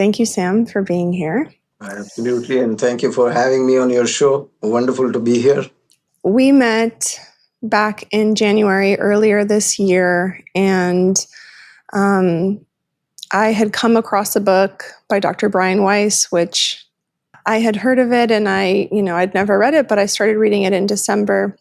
Thank you, Sam, for being here. Absolutely. And thank you for having me on your show. Wonderful to be here. We met back in January earlier this year, and I had come across a book by Dr. Brian Weiss, which I had heard of it, and I'd never read it, but I started reading it in December.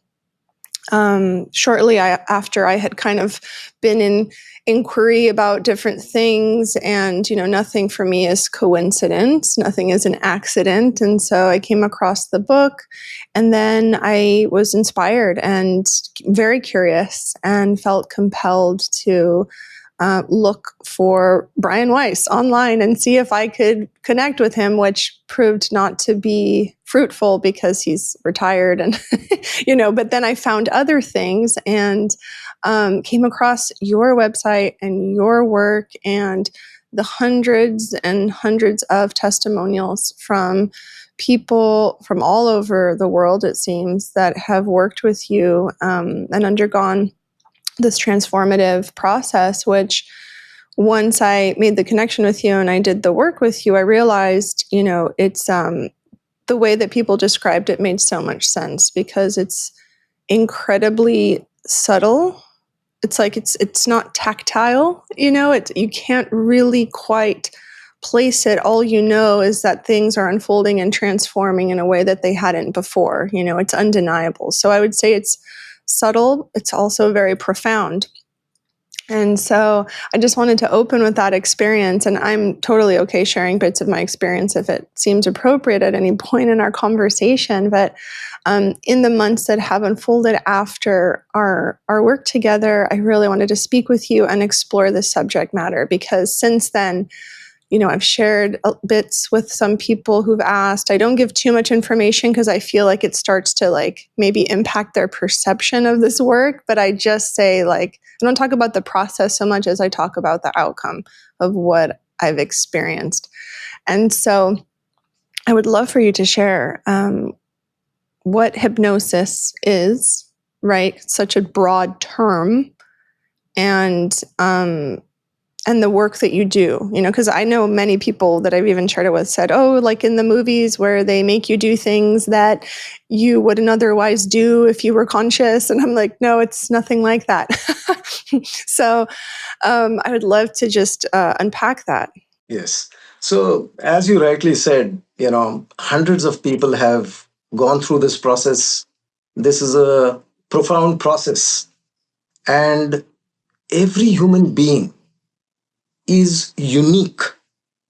Shortly after I had kind of been in inquiry about different things, and nothing for me is coincidence, nothing is an accident. And so I came across the book, and then I was inspired and very curious and felt compelled to look for Brian Weiss online and see if I could connect with him, which proved not to be fruitful because he's retired. And, but then I found other things and came across your website and your work and the hundreds and hundreds of testimonials from people from all over the world, it seems, that have worked with you and undergone this transformative process, which once I made the connection with you and I did the work with you, I realized, it's the way that people described it made so much sense because it's incredibly subtle. It's like it's not tactile, you can't really quite place it. All you know is that things are unfolding and transforming in a way that they hadn't before. It's undeniable. So I would say it's subtle. It's also very profound. And so I just wanted to open with that experience, and I'm totally okay sharing bits of my experience if it seems appropriate at any point in our conversation. But in the months that have unfolded after our work together, I really wanted to speak with you and explore this subject matter because since then, I've shared bits with some people who've asked. I don't give too much information because I feel like it starts to maybe impact their perception of this work. But I just say I don't talk about the process so much as I talk about the outcome of what I've experienced. And so I would love for you to share what hypnosis is, right? Such a broad term. And the work that you do, because I know many people that I've even shared it with said, oh, like in the movies where they make you do things that you wouldn't otherwise do if you were conscious. And I'm like, no, it's nothing like that. So I would love to just unpack that. Yes. So as you rightly said, hundreds of people have gone through this process. This is a profound process. And every human being is unique.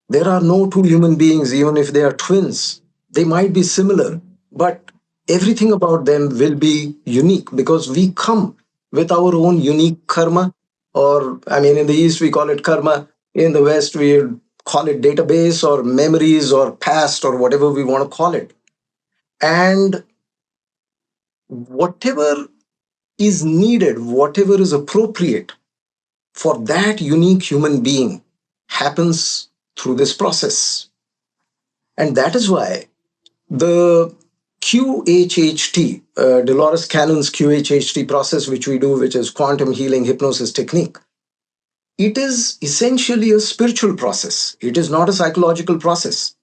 There are no two human beings, even if they are twins. They might be similar, but everything about them will be unique because we come with our own unique karma, or in the East, we call it karma. In the West, we call it database or memories or past or whatever we want to call it. And whatever is needed, whatever is appropriate for that unique human being happens through this process. And that is why the QHHT, Dolores Cannon's QHHT process, which we do, which is Quantum Healing Hypnosis technique, it is essentially a spiritual process. It is not a psychological process.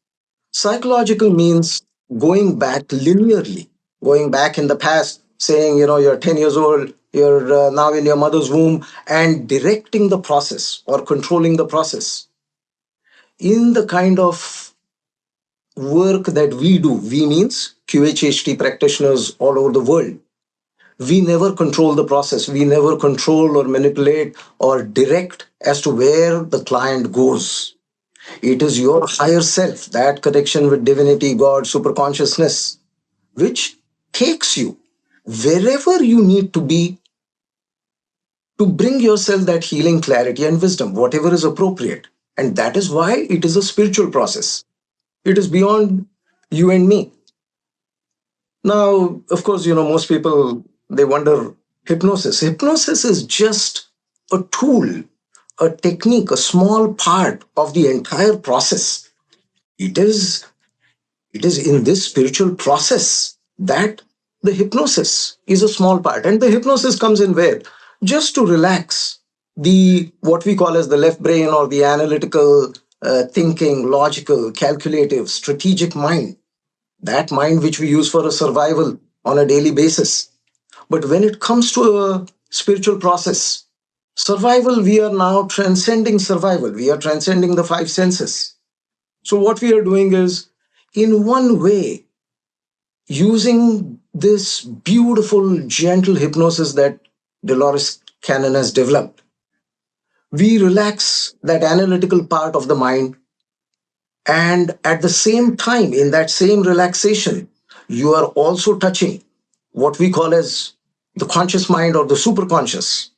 Psychological means going back linearly, going back in the past, saying, you're 10 years old, you're now in your mother's womb, and directing the process or controlling the process. In the kind of work that we do, we means QHHT practitioners all over the world, we never control the process. We never control or manipulate or direct as to where the client goes. It is your higher self, that connection with divinity, God, superconsciousness, which takes you wherever you need to be to bring yourself that healing clarity and wisdom, whatever is appropriate. And that is why it is a spiritual process. It is beyond you and me. Now, of course, most people, they wonder, hypnosis. Hypnosis is just a tool, a technique, a small part of the entire process. It is in this spiritual process that the hypnosis is a small part. And the hypnosis comes in where? Just to relax the, what we call as the left brain or the analytical thinking, logical, calculative, strategic mind, that mind which we use for a survival on a daily basis. But when it comes to a spiritual process, survival, we are now transcending survival. We are transcending the five senses. So, what we are doing is, in one way, using this beautiful, gentle hypnosis that Dolores Cannon has developed, we relax that analytical part of the mind. And at the same time, in that same relaxation, you are also touching what we call as the conscious mind or the superconscious.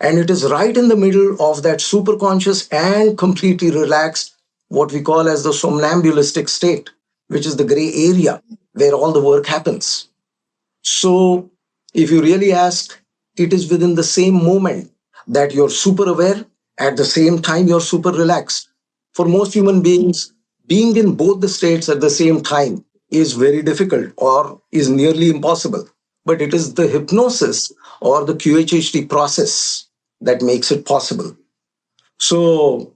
And it is right in the middle of that superconscious and completely relaxed, what we call as the somnambulistic state, which is the gray area where all the work happens. So, if you really ask, it is within the same moment that you're super aware, at the same time, you're super relaxed. For most human beings, being in both the states at the same time is very difficult or is nearly impossible. But it is the hypnosis or the QHHT process that makes it possible. So,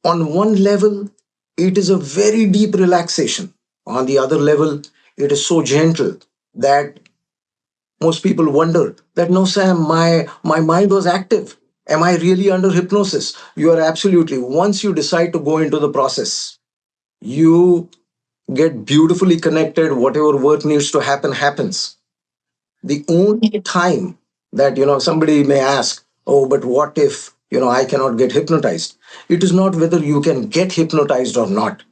on one level, it is a very deep relaxation. On the other level, it is so gentle that most people wonder that, no, Sam, my mind was active. Am I really under hypnosis? You are absolutely. Once you decide to go into the process, you get beautifully connected. Whatever work needs to happen happens. The only time that, somebody may ask, oh, but what if, I cannot get hypnotized? It is not whether you can get hypnotized or not.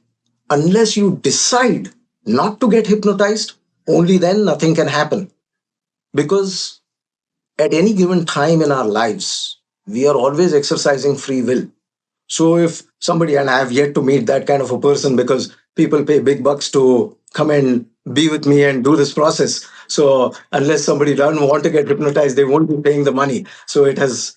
Unless you decide not to get hypnotized, only then nothing can happen. Because at any given time in our lives, we are always exercising free will. So if somebody, and I have yet to meet that kind of a person because people pay big bucks to come and be with me and do this process. So unless somebody doesn't want to get hypnotized, they won't be paying the money. So it has,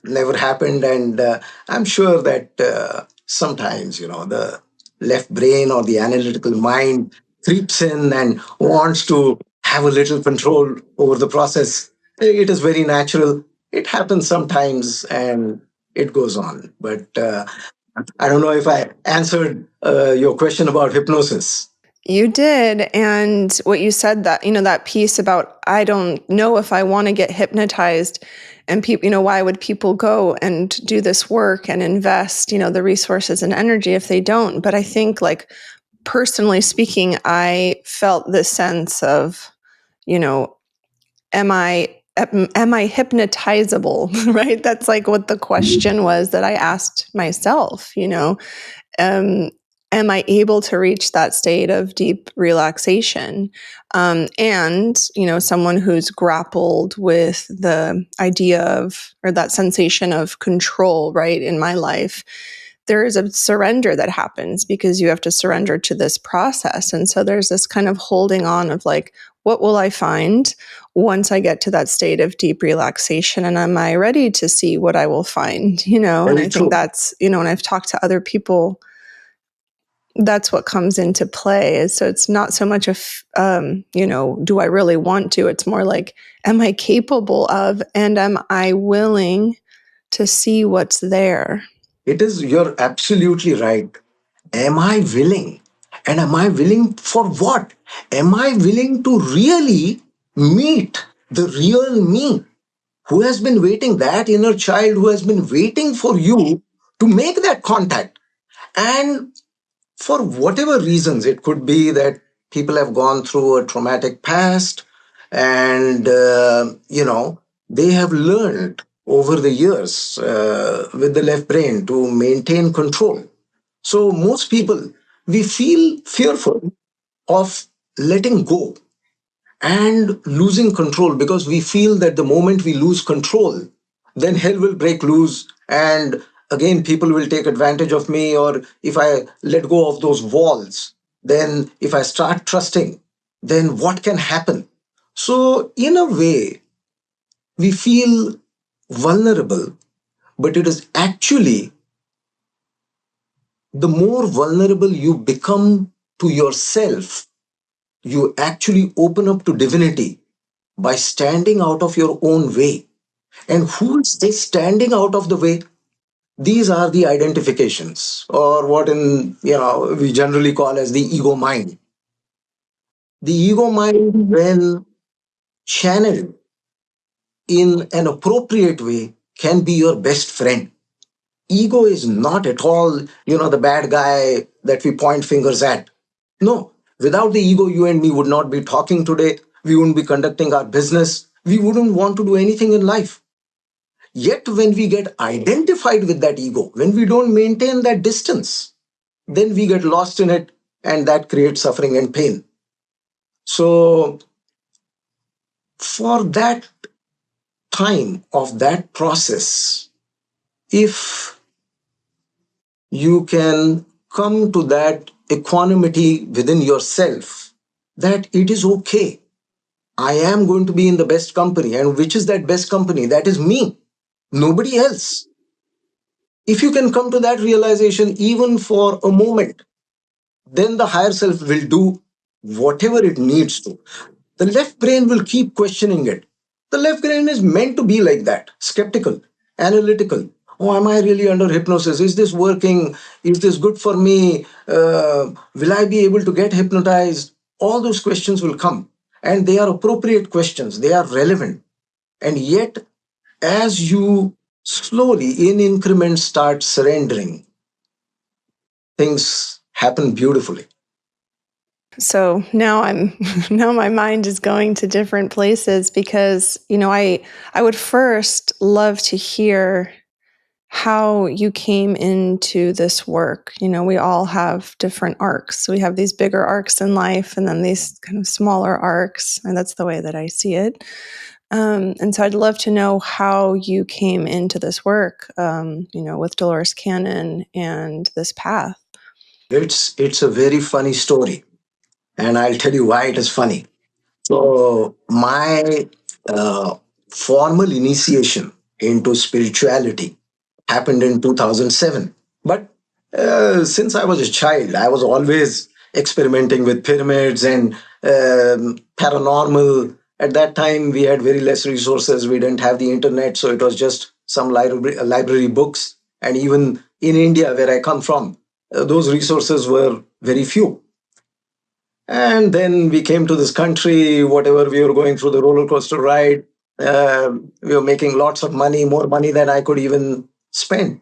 never happened. And I'm sure that sometimes, the left brain or the analytical mind creeps in and wants to have a little control over the process. It is very natural. It happens sometimes and it goes on. But I don't know if I answered your question about hypnosis. You did. And what you said, that, that piece about, I don't know if I want to get hypnotized, and people, why would people go and do this work and invest, the resources and energy if they don't? But I think, like, personally speaking, I felt this sense of, am I hypnotizable? Right? That's like what the question was that I asked myself, um, am I able to reach that state of deep relaxation? And, someone who's grappled with the idea of, or that sensation of control, right, in my life, there is a surrender that happens because you have to surrender to this process. And so there's this kind of holding on of like, what will I find once I get to that state of deep relaxation? And am I ready to see what I will find? And I think that's, when I've talked to other people, that's what comes into play. So it's not so much of, do I really want to? It's more like, am I capable of, and am I willing to see what's there? It is, you're absolutely right. Am I willing? And am I willing for what? Am I willing to really meet the real me who has been waiting, that inner child who has been waiting for you to make that contact? And for whatever reasons, it could be that people have gone through a traumatic past and, they have learned over the years with the left brain to maintain control. So most people, we feel fearful of letting go and losing control because we feel that the moment we lose control, then hell will break loose. And again, people will take advantage of me. Or if I let go of those walls, then if I start trusting, then what can happen? So, in a way, we feel vulnerable, but it is actually the more vulnerable you become to yourself, you actually open up to divinity by standing out of your own way. And who is this standing out of the way? These are the identifications, or what in we generally call as the ego mind. The ego mind, when channeled in an appropriate way, can be your best friend. Ego is not at all, the bad guy that we point fingers at. No, without the ego, you and me would not be talking today. We wouldn't be conducting our business. We wouldn't want to do anything in life. Yet, when we get identified with that ego, when we don't maintain that distance, then we get lost in it, and that creates suffering and pain. So, for that time of that process, if you can come to that equanimity within yourself, that it is okay. I am going to be in the best company. And which is that best company? That is me, nobody else. If you can come to that realization even for a moment, then the higher self will do whatever it needs to. The left brain will keep questioning it. The left brain is meant to be like that, skeptical, analytical. Oh, am I really under hypnosis? Is this working? Is this good for me? Will I be able to get hypnotized? All those questions will come. And they are appropriate questions, they are relevant. And yet, as you slowly, in increments, start surrendering, things happen beautifully. So now now my mind is going to different places because, I would first love to hear how you came into this work. We all have different arcs. We have these bigger arcs in life and then these kind of smaller arcs. And that's the way that I see it. And so I'd love to know how you came into this work, with Dolores Cannon and this path. It's a very funny story, and I'll tell you why it is funny. So my uh, formal initiation into spirituality happened in 2007. But since I was a child, I was always experimenting with pyramids and paranormal. At that time, we had very less resources. We didn't have the internet, so it was just some library books. And even in India, where I come from, those resources were very few. And then we came to this country, whatever, we were going through the roller coaster ride. We were making lots of money, more money than I could even spend.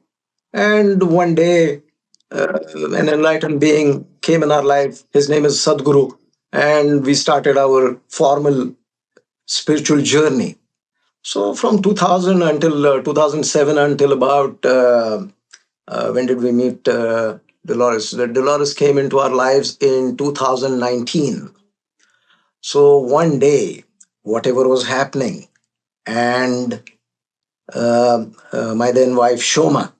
And one day, an enlightened being came in our life. His name is Sadhguru. And we started our formal spiritual journey. So from 2000 until 2007, until about when did we meet Dolores? Dolores came into our lives in 2019. So one day, whatever was happening, and my then wife Shoma,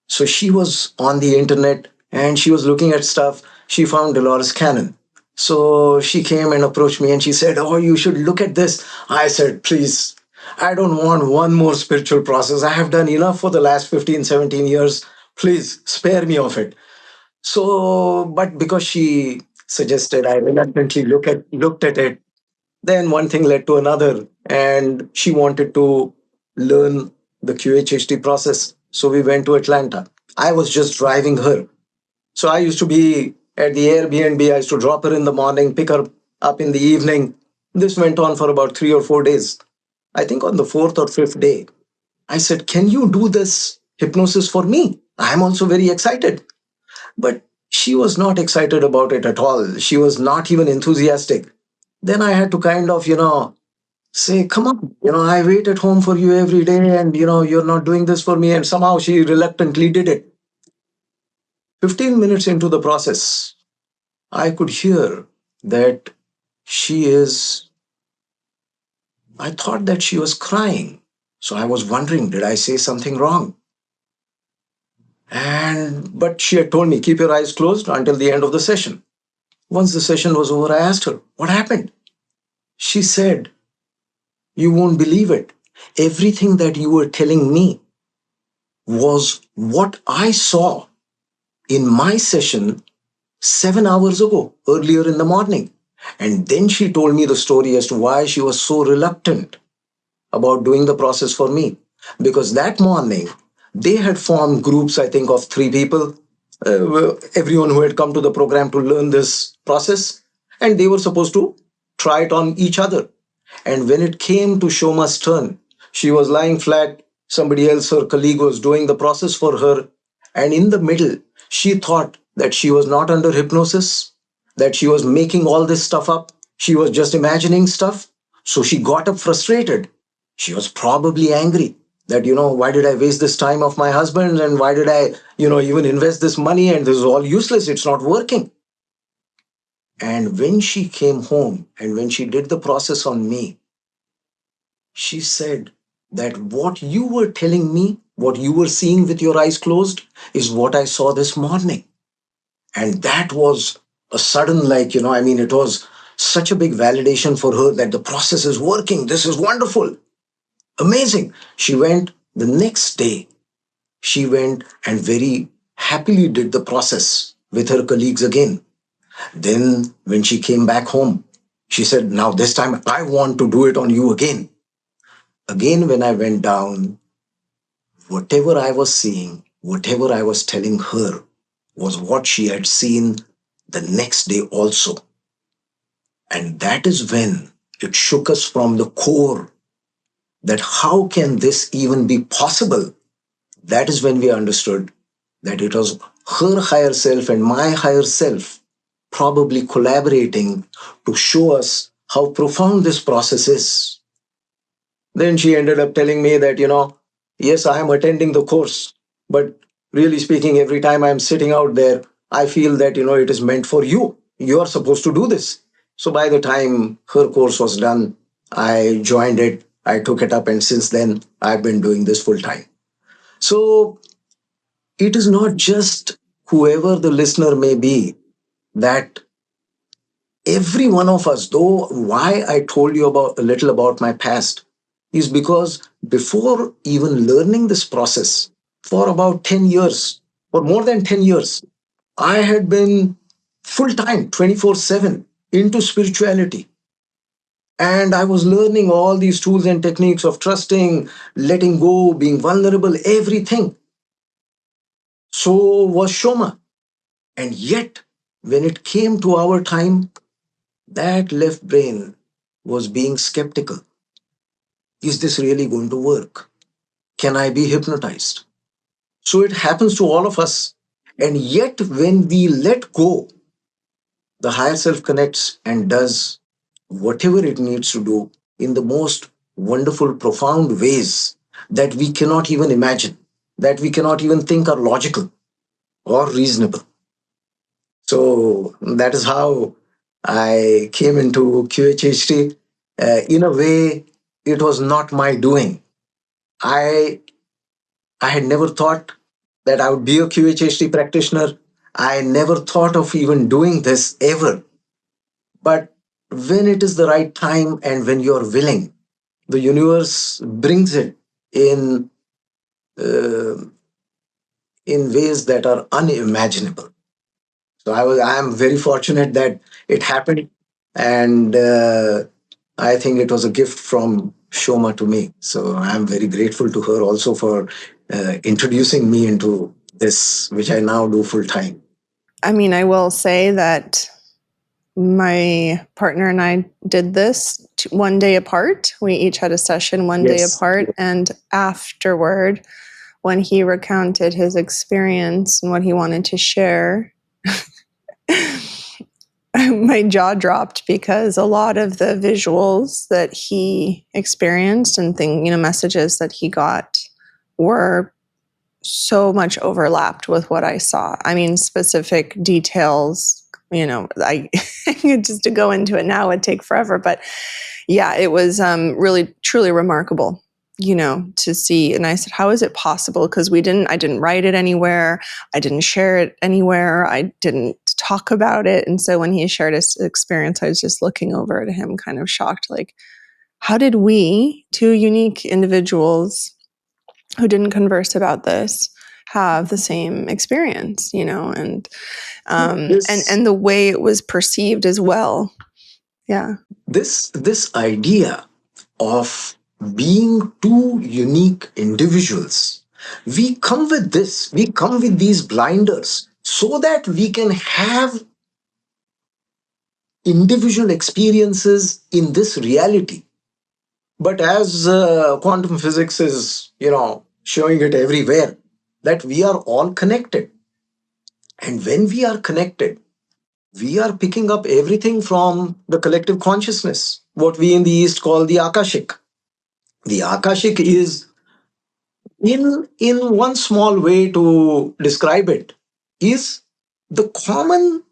so she was on the internet and she was looking at stuff. She found Dolores Cannon. So she came and approached me and she said, "Oh, you should look at this." I said, "Please, I don't want one more spiritual process. I have done enough for the last 15, 17 years. Please spare me of it." So, but because she suggested, I reluctantly looked at it. Then one thing led to another, and she wanted to learn the QHHT process. So we went to Atlanta. I was just driving her. So I used to be at the Airbnb. I used to drop her in the morning, pick her up in the evening. This went on for about 3 or 4 days. I think on the fourth or fifth day, I said, "Can you do this hypnosis for me? I'm also very excited." But she was not excited about it at all. She was not even enthusiastic. Then I had to kind of, say, "Come on, I wait at home for you every day and, you're not doing this for me." And somehow she reluctantly did it. 15 minutes into the process, I could hear that I thought that she was crying. So I was wondering, did I say something wrong? But she had told me, "Keep your eyes closed until the end of the session." Once the session was over, I asked her, "What happened?" She said, "You won't believe it. Everything that you were telling me was what I saw in my session 7 hours ago, earlier in the morning." And then she told me the story as to why she was so reluctant about doing the process for me. Because that morning, They had formed groups, I think, of 3 people, everyone who had come to the program to learn this process, and they were supposed to try it on each other. And when it came to Shoma's turn, she was lying flat. Somebody else, her colleague, was doing the process for her. And in the middle, she thought that she was not under hypnosis, that she was making all this stuff up. She was just imagining stuff. So she got up frustrated. She was probably angry that, why did I waste this time of my husband? And why did I, even invest this money? And this is all useless. It's not working. And when she came home and when she did the process on me, she said that what you were telling me, what you were seeing with your eyes closed, is what I saw this morning. And that was a sudden, it was such a big validation for her that the process is working. This is wonderful. Amazing. She went the next day. She went and very happily did the process with her colleagues again. Then when she came back home, she said, now this time I want to do it on you again. Again, when I went down, whatever I was seeing, whatever I was telling her was what she had seen the next day also. And that is when it shook us from the core that how can this even be possible? That is when we understood that it was her higher self and my higher self probably collaborating to show us how profound this process is. Then she ended up telling me that, yes, I am attending the course, but really speaking, every time I'm sitting out there, I feel that, it is meant for you. You are supposed to do this. So by the time her course was done, I joined it, I took it up, and since then, I've been doing this full time. So it is not just whoever the listener may be, that every one of us, though why I told you about a little about my past is because before even learning this process for about 10 years, or more than 10 years, I had been full time, 24/7 into spirituality. And I was learning all these tools and techniques of trusting, letting go, being vulnerable, everything. So was Shoma. And yet, when it came to our time, that left brain was being skeptical. Is this really going to work? Can I be hypnotized? So it happens to all of us. And yet, when we let go, the higher self connects and does whatever it needs to do in the most wonderful, profound ways that we cannot even imagine, that we cannot even think are logical or reasonable. So that is how I came into QHHT. In a way, it was not my doing. I I had never thought that I would be a QHHT practitioner. I never thought of even doing this ever. But when it is the right time and when you're willing, the universe brings it uh, in ways that are unimaginable. So I am very fortunate that it happened, and I think it was a gift from Shoma to me. So I'm very grateful to her also for introducing me into this, which I now do full time. I mean, I will say that my partner and I did this one day apart. We each had a session one day apart. And afterward, when he recounted his experience and what he wanted to share, my jaw dropped because a lot of the visuals that he experienced and messages that he got were so much overlapped with what I saw. I mean, specific details, I just to go into it now would take forever, but yeah, it was really, truly remarkable, to see. And I said, how is it possible? Because I didn't write it anywhere. I didn't share it anywhere. I didn't talk about it. And so when he shared his experience, I was just looking over at him kind of shocked, like, how did we, two unique individuals who didn't converse about this, have the same experience, and and the way it was perceived as well. Yeah. This idea of being two unique individuals We come with this, we come with these blinders so that we can have individual experiences in this reality. But as quantum physics is, showing it everywhere, that we are all connected. And when we are connected, we are picking up everything from the collective consciousness, what we in the East call the Akashic. The Akashic is, in one small way to describe it, is the common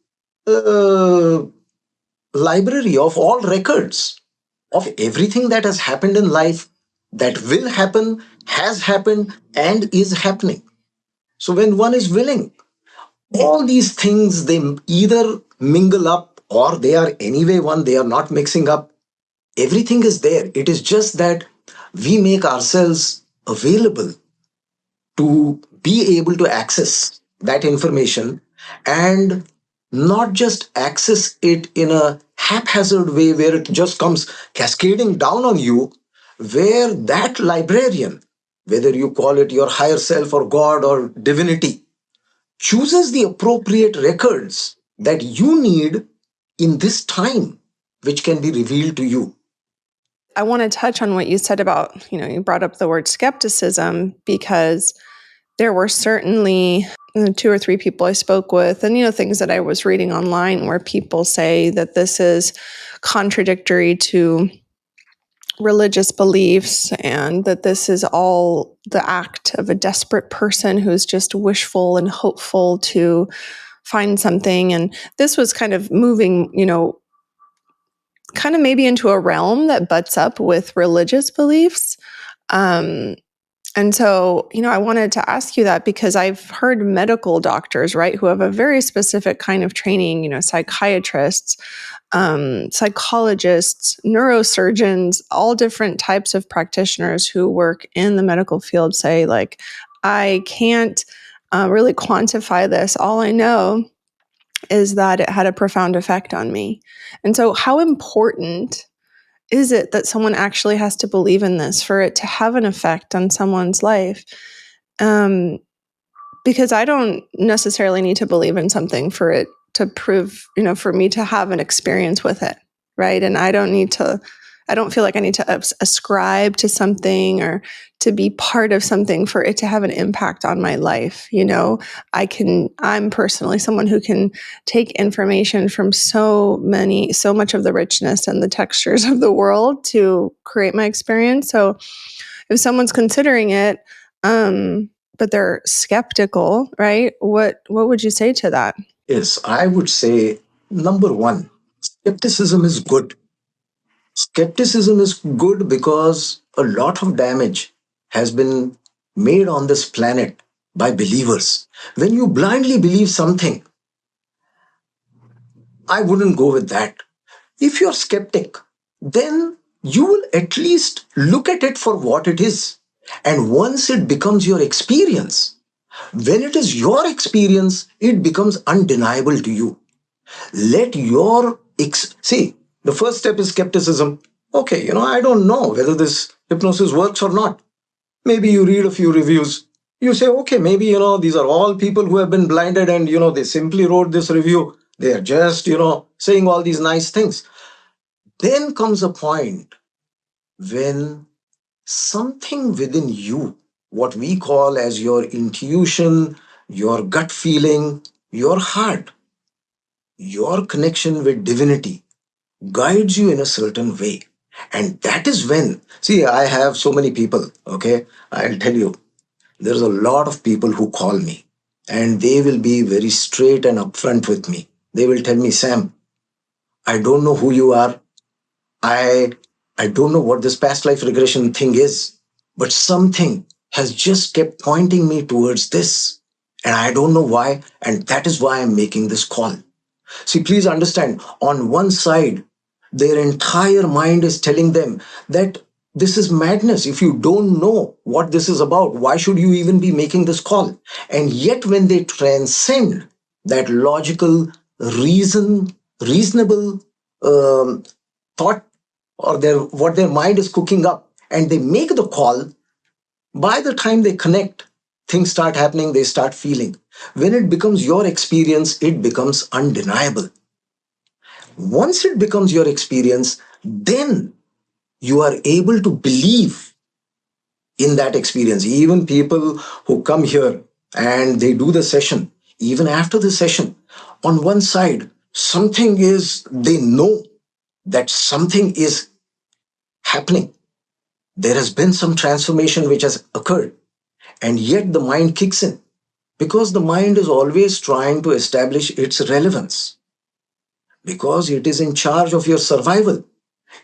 uh, library of all records of everything that has happened in life, that will happen, has happened, and is happening. So when one is willing, all these things, they either mingle up or they are anyway one, they are not mixing up. Everything is there. It is just that we make ourselves available to be able to access that information, and not just access it in a haphazard way where it just comes cascading down on you, where that librarian, whether you call it your higher self or God or divinity, chooses the appropriate records that you need in this time, which can be revealed to you. I want to touch on what you said about, you brought up the word skepticism, because there were certainly two or three people I spoke with, and, things that I was reading online where people say that this is contradictory to religious beliefs and that this is all the act of a desperate person who's just wishful and hopeful to find something. And this was kind of moving, kind of maybe into a realm that butts up with religious beliefs. And so, I wanted to ask you that because I've heard medical doctors, right, who have a very specific kind of training, psychiatrists, psychologists, neurosurgeons, all different types of practitioners who work in the medical field say, like, I can't really quantify this. All I know is that it had a profound effect on me. And so, how important is it that someone actually has to believe in this for it to have an effect on someone's life? Because I don't necessarily need to believe in something for it to prove, for me to have an experience with it, right? And I don't feel like I need to ascribe to something or to be part of something for it to have an impact on my life. I'm personally someone who can take information from so much of the richness and the textures of the world to create my experience. So if someone's considering it, but they're skeptical, right? What would you say to that? Yes, I would say number one, skepticism is good. Skepticism is good because a lot of damage has been made on this planet by believers. When you blindly believe something, I wouldn't go with that. If you're skeptic, then you will at least look at it for what it is. And once it becomes your experience, when it is your experience, it becomes undeniable to you. Let your see, the first step is skepticism. Okay, I don't know whether this hypnosis works or not. Maybe you read a few reviews. You say, okay, maybe, these are all people who have been blinded and, they simply wrote this review. They are just, saying all these nice things. Then comes a point when something within you, what we call as your intuition, your gut feeling, your heart, your connection with divinity guides you in a certain way. And that is when, see, I have so many people, okay? I'll tell you, there's a lot of people who call me and they will be very straight and upfront with me. They will tell me, Sam, I don't know who you are. I I don't know what this past life regression thing is, but something has just kept pointing me towards this. And I don't know why, and that is why I'm making this call. See, please understand, on one side, their entire mind is telling them that this is madness. If you don't know what this is about, why should you even be making this call? And yet, when they transcend that logical, reasonable thought, or what their mind is cooking up, and they make the call, by the time they connect, Things start happening, they start feeling. When it becomes your experience, it becomes undeniable. Once it becomes your experience, then you are able to believe in that experience. Even people who come here and they do the session, even after the session, on one side, something is, they know that something is happening. There has been some transformation which has occurred, and yet the mind kicks in because the mind is always trying to establish its relevance because it is in charge of your survival.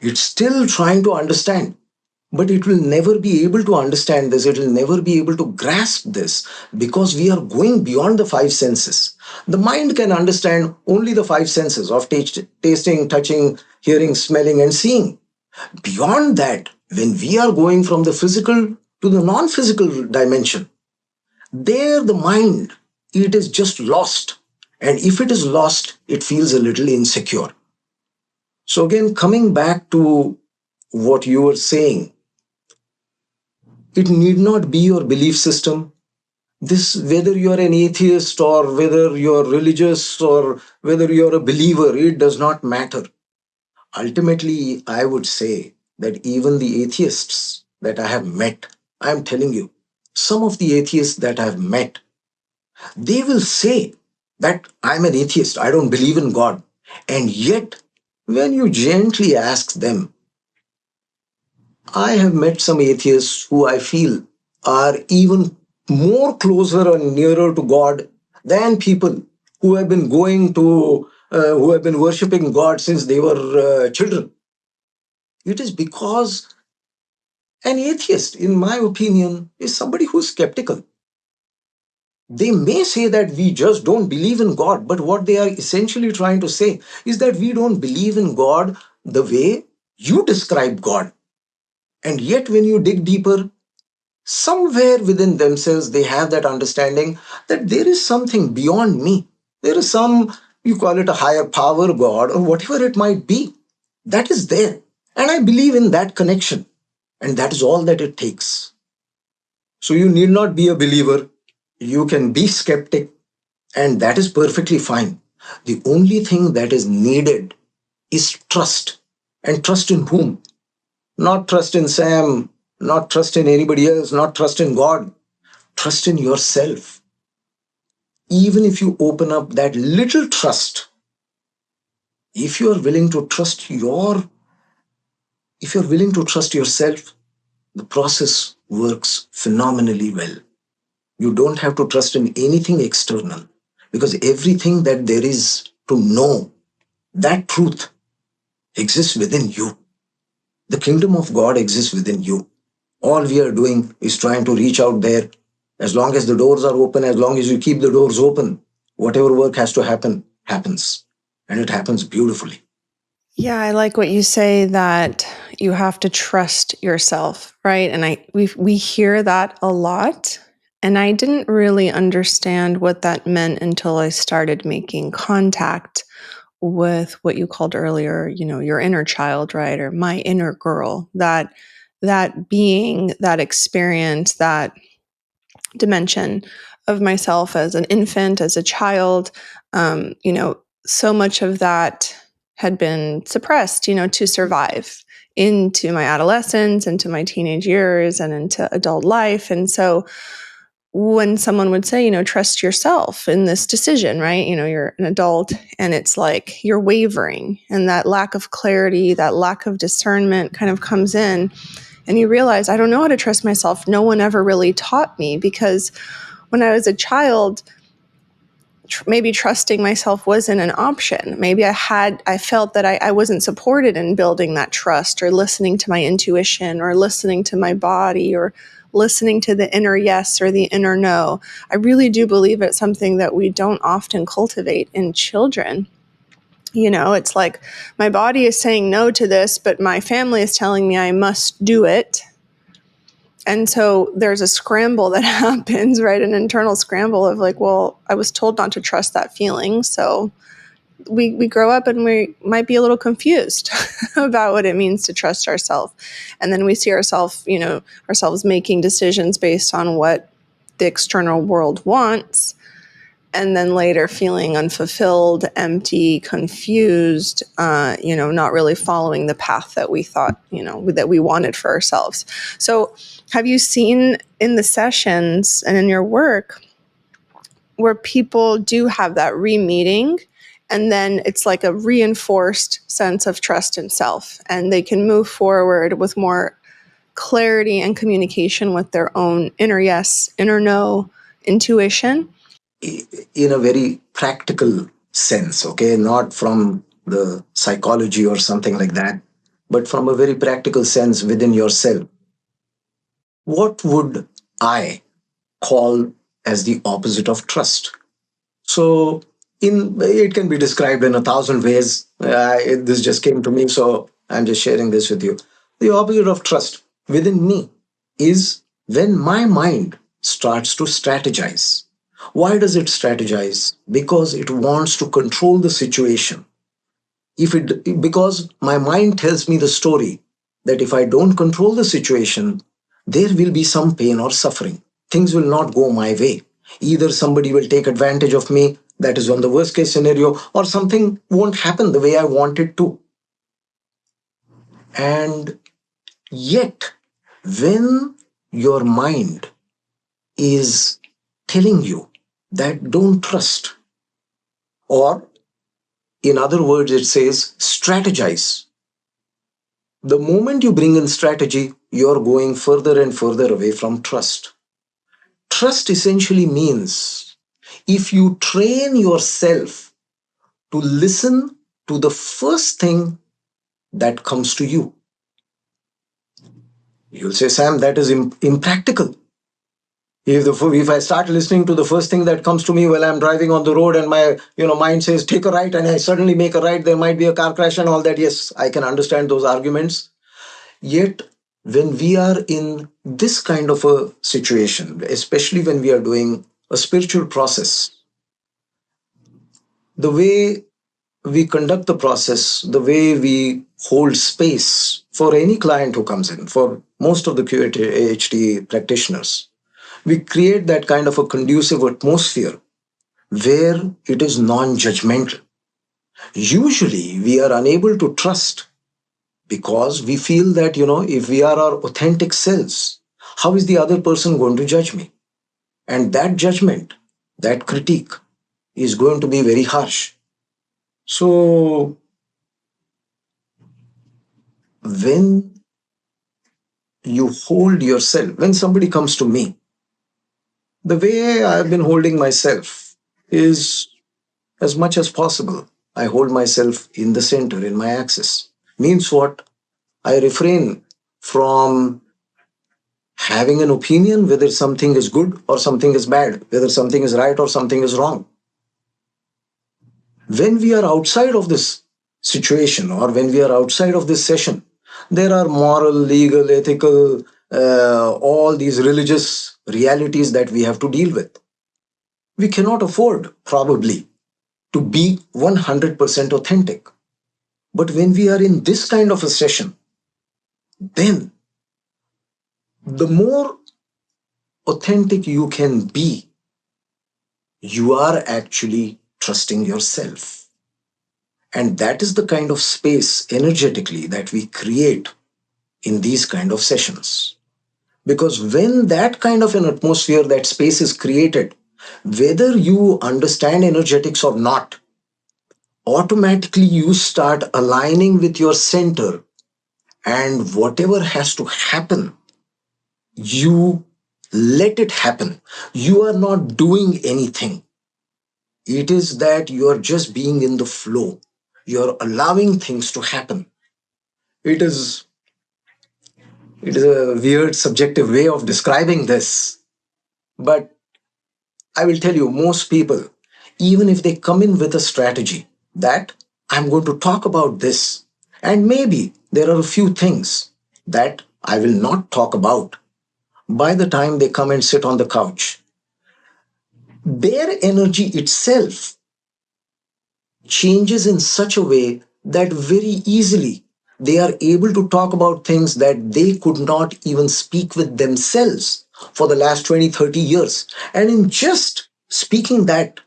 It's still trying to understand, but it will never be able to understand this. It will never be able to grasp this because we are going beyond the five senses. The mind can understand only the five senses of tasting, touching, hearing, smelling, and seeing. Beyond that, when we are going from the physical to the non-physical dimension, there the mind, it is just lost. And if it is lost, it feels a little insecure. So again, coming back to what you were saying, it need not be your belief system. This, whether you are an atheist or whether you're religious or whether you're a believer, it does not matter. Ultimately, I would say that even the atheists that I have met, I'm telling you, some of the atheists that I've met, they will say that I'm an atheist, I don't believe in God. And yet, when you gently ask them, I have met some atheists who I feel are even more closer and nearer to God than people who have been who have been worshipping God since they were children. It is because an atheist, in my opinion, is somebody who's skeptical. They may say that we just don't believe in God, but what they are essentially trying to say is that we don't believe in God the way you describe God. And yet, when you dig deeper, somewhere within themselves, they have that understanding that there is something beyond me. There is some, you call it a higher power, God, or whatever it might be, that is there. And I believe in that connection. And that is all that it takes. So you need not be a believer. You can be skeptic, and that is perfectly fine. The only thing that is needed is trust. And trust in whom? Not trust in Sam, not trust in anybody else, not trust in God. Trust in yourself. Even if you open up that little trust, if you are willing to trust if you're willing to trust yourself, the process works phenomenally well. You don't have to trust in anything external because everything that there is to know, that truth exists within you. The kingdom of God exists within you. All we are doing is trying to reach out there. As long as the doors are open, as long as you keep the doors open, whatever work has to happen, happens. And it happens beautifully. Yeah, I like what you say that you have to trust yourself, right? And we hear that a lot, and I didn't really understand what that meant until I started making contact with what you called earlier, your inner child, right? Or my inner girl, that being, that experience, that dimension of myself as an infant, as a child. So much of that had been suppressed, to survive into my adolescence, into my teenage years, and into adult life. And so when someone would say, trust yourself in this decision, right? You're an adult and it's like you're wavering, and that lack of clarity, that lack of discernment kind of comes in, and you realize, I don't know how to trust myself. No one ever really taught me, because when I was a child, maybe trusting myself wasn't an option. Maybe I felt that I wasn't supported in building that trust, or listening to my intuition, or listening to my body, or listening to the inner yes or the inner no. I really do believe it's something that we don't often cultivate in children. It's like my body is saying no to this, but my family is telling me I must do it. And so there's a scramble that happens, right? An internal scramble of like, well, I was told not to trust that feeling. So we grow up and we might be a little confused about what it means to trust ourselves. And then we see ourselves making decisions based on what the external world wants, and then later feeling unfulfilled, empty, confused, not really following the path that we thought, that we wanted for ourselves. So have you seen in the sessions and in your work where people do have that re-meeting, and then it's like a reinforced sense of trust in self, and they can move forward with more clarity and communication with their own inner yes, inner no, intuition? In a very practical sense, okay, not from the psychology or something like that, but from a very practical sense within yourself. What would I call as the opposite of trust? So, it can be described in 1,000 ways. This just came to me, so I'm just sharing this with you. The opposite of trust within me is when my mind starts to strategize. Why does it strategize? Because it wants to control the situation. Because my mind tells me the story that if I don't control the situation, there will be some pain or suffering. Things will not go my way. Either somebody will take advantage of me, that is on the worst case scenario, or something won't happen the way I want it to. And yet, when your mind is telling you that don't trust, or in other words, it says strategize. The moment you bring in strategy, you're going further and further away from trust. Trust essentially means if you train yourself to listen to the first thing that comes to you. You'll say, Sam, that is impractical. If I start listening to the first thing that comes to me while I'm driving on the road and my mind says take a right and I suddenly make a right, there might be a car crash and all that. Yes, I can understand those arguments. Yet, when we are in this kind of a situation, especially when we are doing a spiritual process, the way we conduct the process, the way we hold space for any client who comes in, for most of the QHHT practitioners, we create that kind of a conducive atmosphere where it is non-judgmental. Usually, we are unable to trust because we feel that, if we are our authentic selves, how is the other person going to judge me? And that judgment, that critique is going to be very harsh. So, when you hold yourself, when somebody comes to me, the way I've been holding myself is as much as possible. I hold myself in the center, in my axis. Means what? I refrain from having an opinion whether something is good or something is bad, whether something is right or something is wrong. When we are outside of this situation or when we are outside of this session, there are moral, legal, ethical, all these religious realities that we have to deal with. We cannot afford, probably, to be 100% authentic. But when we are in this kind of a session, then the more authentic you can be, you are actually trusting yourself. And that is the kind of space energetically that we create in these kind of sessions. Because when that kind of an atmosphere, that space is created, whether you understand energetics or not, automatically you start aligning with your center, and whatever has to happen, you let it happen. You are not doing anything. It is that you are just being in the flow. You're allowing things to happen. It is a weird subjective way of describing this, but I will tell you, most people, even if they come in with a strategy that I'm going to talk about this, and maybe there are a few things that I will not talk about, by the time they come and sit on the couch, their energy itself changes in such a way that very easily they are able to talk about things that they could not even speak with themselves for the last 20, 30 years. And in just speaking that,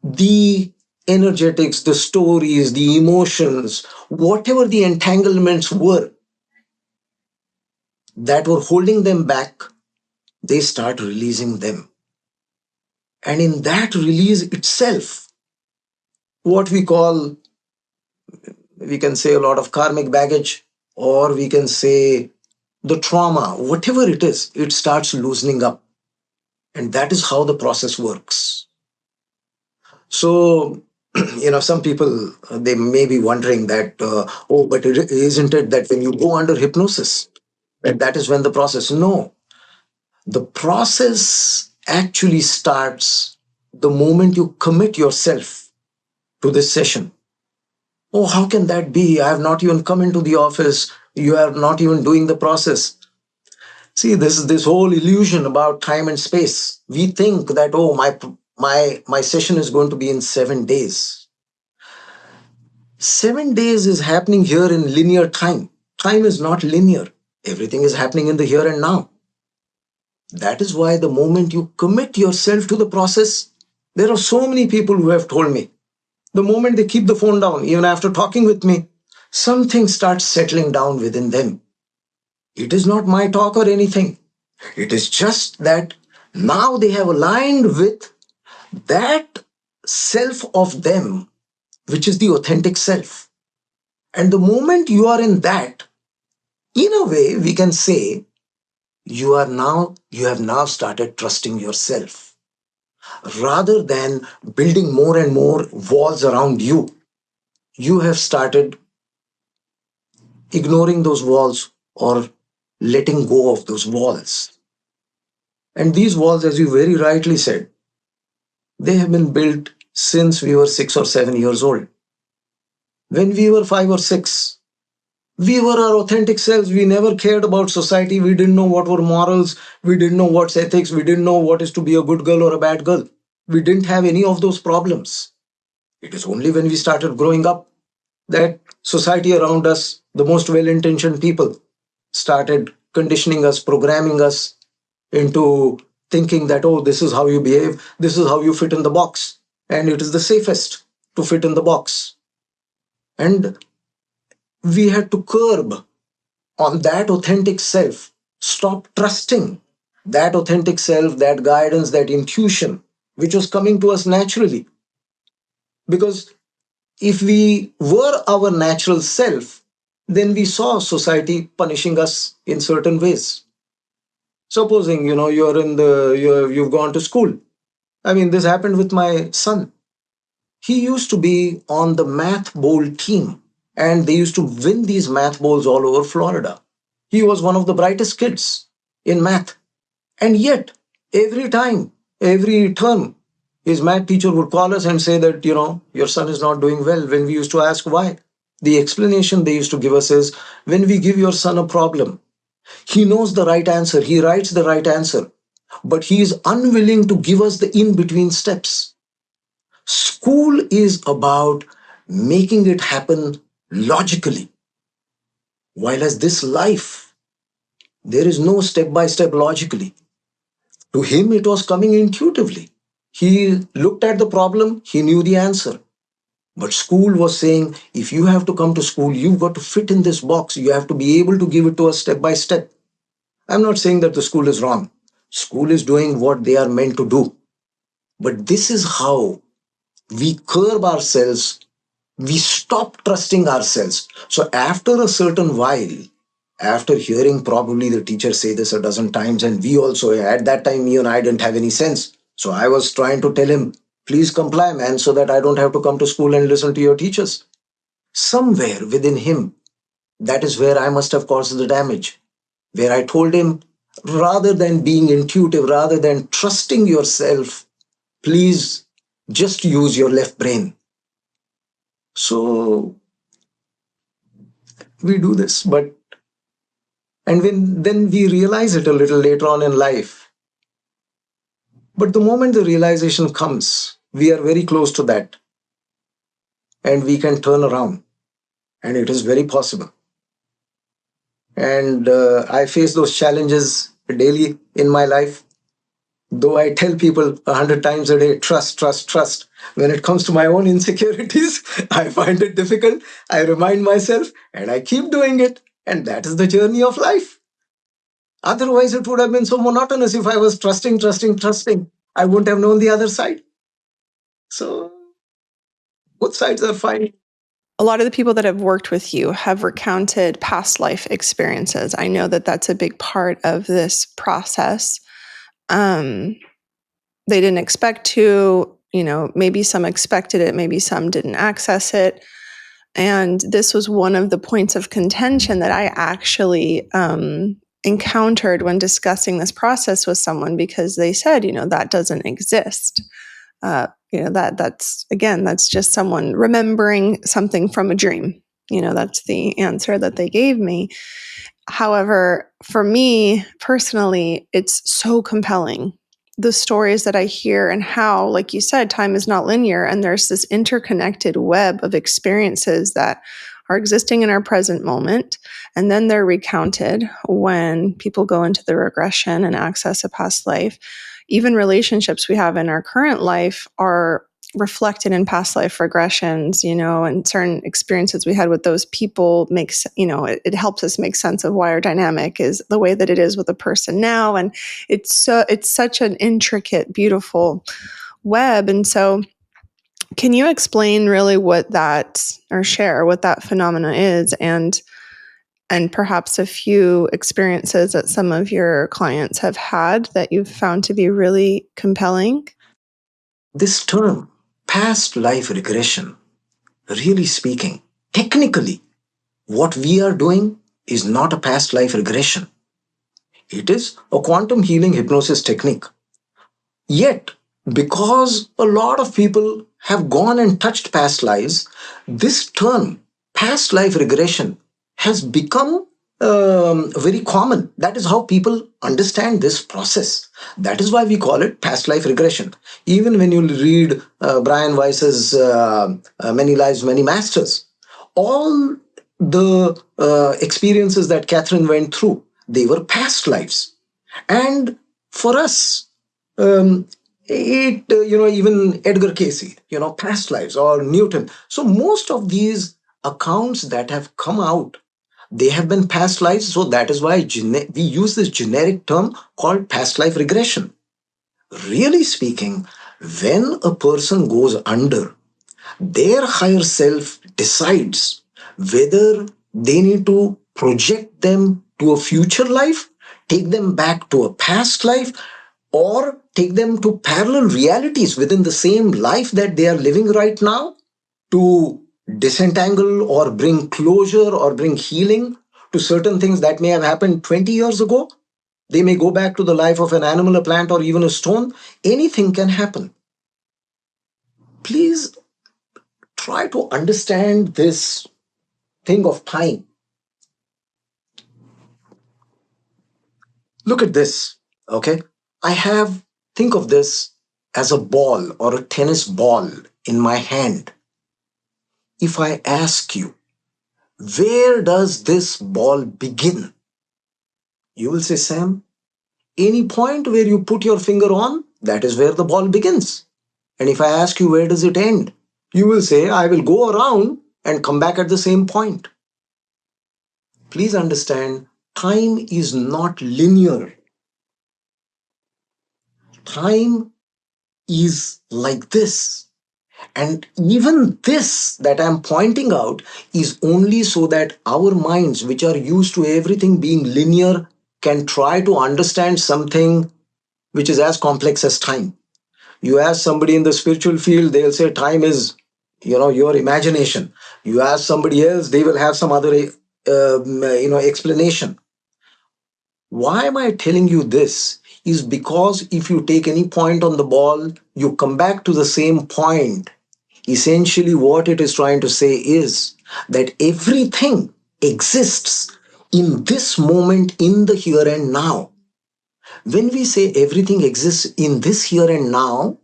the energetics, the stories, the emotions, whatever the entanglements were that were holding them back, they start releasing them. And in that release itself, what we can say a lot of karmic baggage, or we can say the trauma, whatever it is, it starts loosening up. And that is how the process works. So, some people, they may be wondering that, but isn't it that when you go under hypnosis, that is when the process? No, the process actually starts the moment you commit yourself to this session. Oh, how can that be? I have not even come into the office. You are not even doing the process. See, this is this whole illusion about time and space. We think that, oh, my session is going to be in 7 days. 7 days is happening here in linear time. Time is not linear. Everything is happening in the here and now. That is why the moment you commit yourself to the process, there are so many people who have told me, the moment they keep the phone down, even after talking with me, something starts settling down within them. It is not my talk or anything. It is just that now they have aligned with that self of them, which is the authentic self. And the moment you are in that, in a way, we can say you have now started trusting yourself. Rather than building more and more walls around you, you have started ignoring those walls or letting go of those walls. And these walls, as you very rightly said, they have been built since we were 6 or 7 years old. When we were 5 or 6, we were our authentic selves. We never cared about society. We didn't know what were morals. We didn't know what's ethics. We didn't know what is to be a good girl or a bad girl. We didn't have any of those problems. It is only when we started growing up that society around us, the most well-intentioned people, started conditioning us, programming us into thinking that, oh, this is how you behave, this is how you fit in the box, and it is the safest to fit in the box. And we had to curb on that authentic self, stop trusting that authentic self, that guidance, that intuition, which was coming to us naturally. Because if we were our natural self, then we saw society punishing us in certain ways. Supposing, you've gone to school. I mean, this happened with my son. He used to be on the math bowl team, and they used to win these math bowls all over Florida. He was one of the brightest kids in math. And yet, every time, every term, his math teacher would call us and say that, your son is not doing well. When we used to ask why, the explanation they used to give us is, when we give your son a problem, he knows the right answer, he writes the right answer, but he is unwilling to give us the in-between steps. School is about making it happen logically, while as this life, there is no step-by-step logically. To him, it was coming intuitively. He looked at the problem, he knew the answer. But school was saying, if you have to come to school, you've got to fit in this box. You have to be able to give it to us step by step. I'm not saying that the school is wrong. School is doing what they are meant to do. But this is how we curb ourselves. We stop trusting ourselves. So after a certain while, after hearing probably the teacher say this a dozen times, and we also, at that time, me and I didn't have any sense. So I was trying to tell him, please comply, man, so that I don't have to come to school and listen to your teachers. Somewhere within him, that is where I must have caused the damage. Where I told him, rather than being intuitive, rather than trusting yourself, please just use your left brain. So we do this, and then we realize it a little later on in life. But the moment the realization comes, we are very close to that, and we can turn around, and it is very possible. And I face those challenges daily in my life. Though I tell people 100 times a day, trust, trust, trust. When it comes to my own insecurities, I find it difficult. I remind myself and I keep doing it. And that is the journey of life. Otherwise, it would have been so monotonous if I was trusting, trusting, trusting. I wouldn't have known the other side. So both sides are fine. A lot of the people that have worked with you have recounted past life experiences. I know that that's a big part of this process. They didn't expect to, maybe some expected it, maybe some didn't access it. And this was one of the points of contention that I actually encountered when discussing this process with someone, because they said, that doesn't exist. That's just someone remembering something from a dream. That's the answer that they gave me. However, for me personally, it's so compelling. The stories that I hear and how, like you said, time is not linear, and there's this interconnected web of experiences that are existing in our present moment, and then they're recounted when people go into the regression and access a past life. Even relationships we have in our current life are reflected in past life regressions, and certain experiences we had with those people makes, it helps us make sense of why our dynamic is the way that it is with a person now. And it's such an intricate, beautiful web. And so can you explain really share what that phenomena is, and perhaps a few experiences that some of your clients have had that you've found to be really compelling? This term, past life regression, really speaking, technically, what we are doing is not a past life regression. It is a quantum healing hypnosis technique. Yet, because a lot of people have gone and touched past lives, this term, past life regression, has become very common. That is how people understand this process. That is why we call it past life regression. Even when you read Brian Weiss's Many Lives, Many Masters, all the experiences that Catherine went through, they were past lives. And for us, um, even Edgar Casey, past lives, or Newton. So most of these accounts that have come out, they have been past lives. So that is why we use this generic term called past life regression. Really speaking, when a person goes under, their higher self decides whether they need to project them to a future life, take them back to a past life, or take them to parallel realities within the same life that they are living right now to disentangle or bring closure or bring healing to certain things that may have happened 20 years ago. They may go back to the life of an animal, a plant, or even a stone. Anything can happen. Please try to understand this thing of time. Look at this, okay? Think of this as a ball or a tennis ball in my hand. If I ask you, where does this ball begin? You will say, Sam, any point where you put your finger on, that is where the ball begins. And if I ask you, where does it end? You will say, I will go around and come back at the same point. Please understand, time is not linear. Time is like this. And even this that I'm pointing out is only so that our minds, which are used to everything being linear, can try to understand something which is as complex as time. You ask somebody in the spiritual field, they'll say time is, your imagination. You ask somebody else, they will have some other, explanation. Why am I telling you this? Is because if you take any point on the ball, you come back to the same point. Essentially, what it is trying to say is that everything exists in this moment, in the here and now. When we say everything exists in this here and now,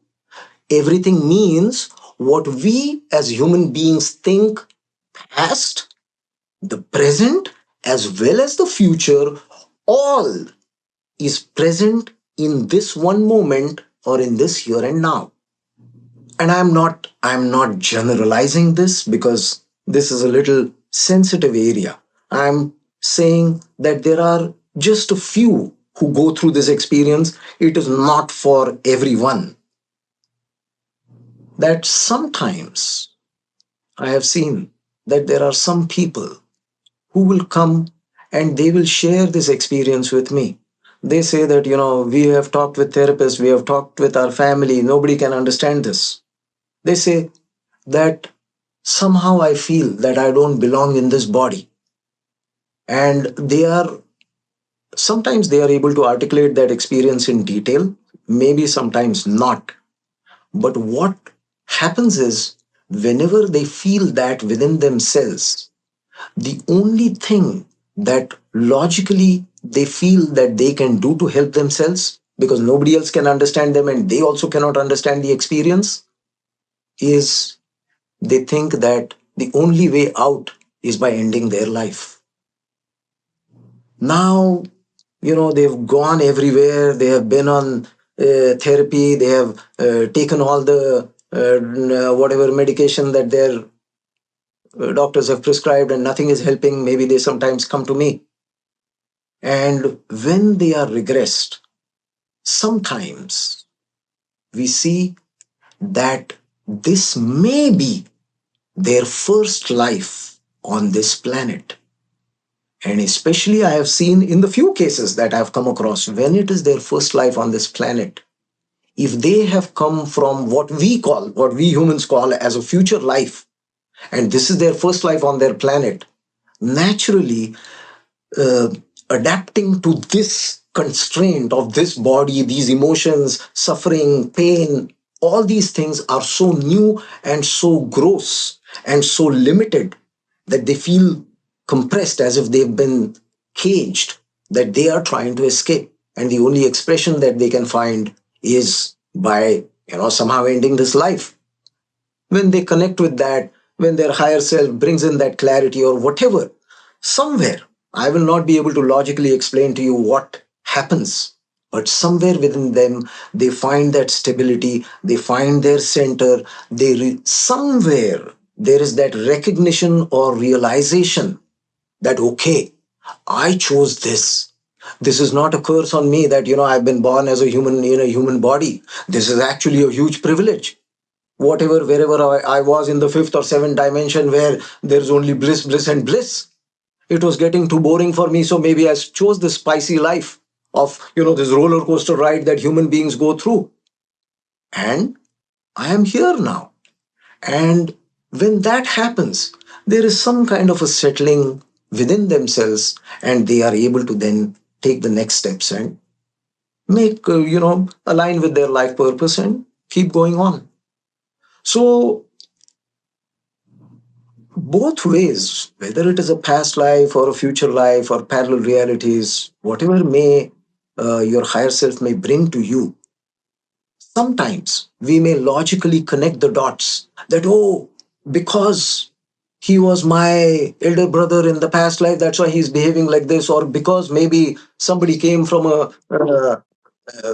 everything means what we as human beings think past, the present, as well as the future, all is present in this one moment or in this here and now. And I'm not generalizing this because this is a little sensitive area. I'm saying that there are just a few who go through this experience. It is not for everyone. That sometimes I have seen that there are some people who will come and they will share this experience with me. They say that, we have talked with therapists, we have talked with our family, nobody can understand this. They say that somehow I feel that I don't belong in this body. And sometimes they are able to articulate that experience in detail, maybe sometimes not. But what happens is, whenever they feel that within themselves, the only thing that logically they feel that they can do to help themselves, because nobody else can understand them and they also cannot understand the experience, is they think that the only way out is by ending their life. Now, they've gone everywhere, they have been on therapy, they have taken all the whatever medication that their doctors have prescribed, and nothing is helping. Maybe they sometimes come to me. And when they are regressed, sometimes we see that this may be their first life on this planet. And especially I have seen in the few cases that I've come across, when it is their first life on this planet, if they have come from what we humans call as a future life, and this is their first life on their planet, naturally uh, adapting to this constraint of this body, these emotions, suffering, pain, all these things are so new and so gross and so limited that they feel compressed as if they've been caged, that they are trying to escape. And the only expression that they can find is by, somehow ending this life. When they connect with that, when their higher self brings in that clarity or whatever, somewhere, I will not be able to logically explain to you what happens, but somewhere within them, they find that stability, they find their center, somewhere there is that recognition or realization that, okay, I chose this. This is not a curse on me that, I've been born as a human in a human body. This is actually a huge privilege. Wherever I was in the fifth or seventh dimension where there's only bliss, bliss, and bliss, it was getting too boring for me. So maybe I chose this spicy life of, this roller coaster ride that human beings go through. And I am here now. And when that happens, there is some kind of a settling within themselves, and they are able to then take the next steps and make, align with their life purpose and keep going on. So both ways, whether it is a past life or a future life or parallel realities, whatever may your higher self may bring to you, sometimes we may logically connect the dots that, oh, because he was my elder brother in the past life, that's why he's behaving like this, or because maybe somebody came from a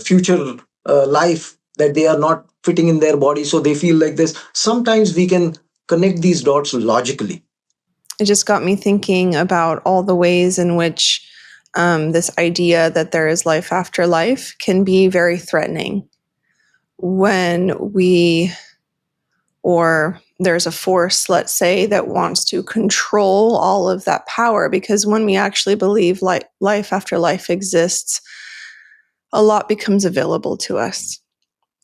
future life that they are not fitting in their body, so they feel like this. Sometimes we can connect these dots logically. It just got me thinking about all the ways in which this idea that there is life after life can be very threatening when or there's a force, let's say, that wants to control all of that power. Because when we actually believe life after life exists, a lot becomes available to us,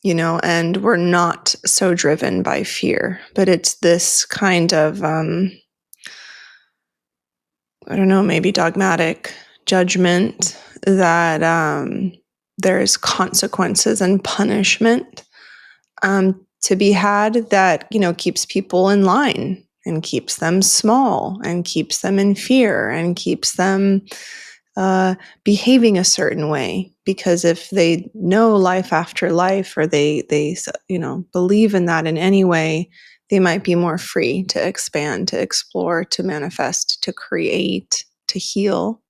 and we're not so driven by fear. But it's this kind of, I don't know, maybe dogmatic judgment that there's consequences and punishment to be had that, keeps people in line and keeps them small and keeps them in fear and keeps them behaving a certain way. Because if they know life after life, or they believe in that in any way, they might be more free to expand, to explore, to manifest, to create, to heal.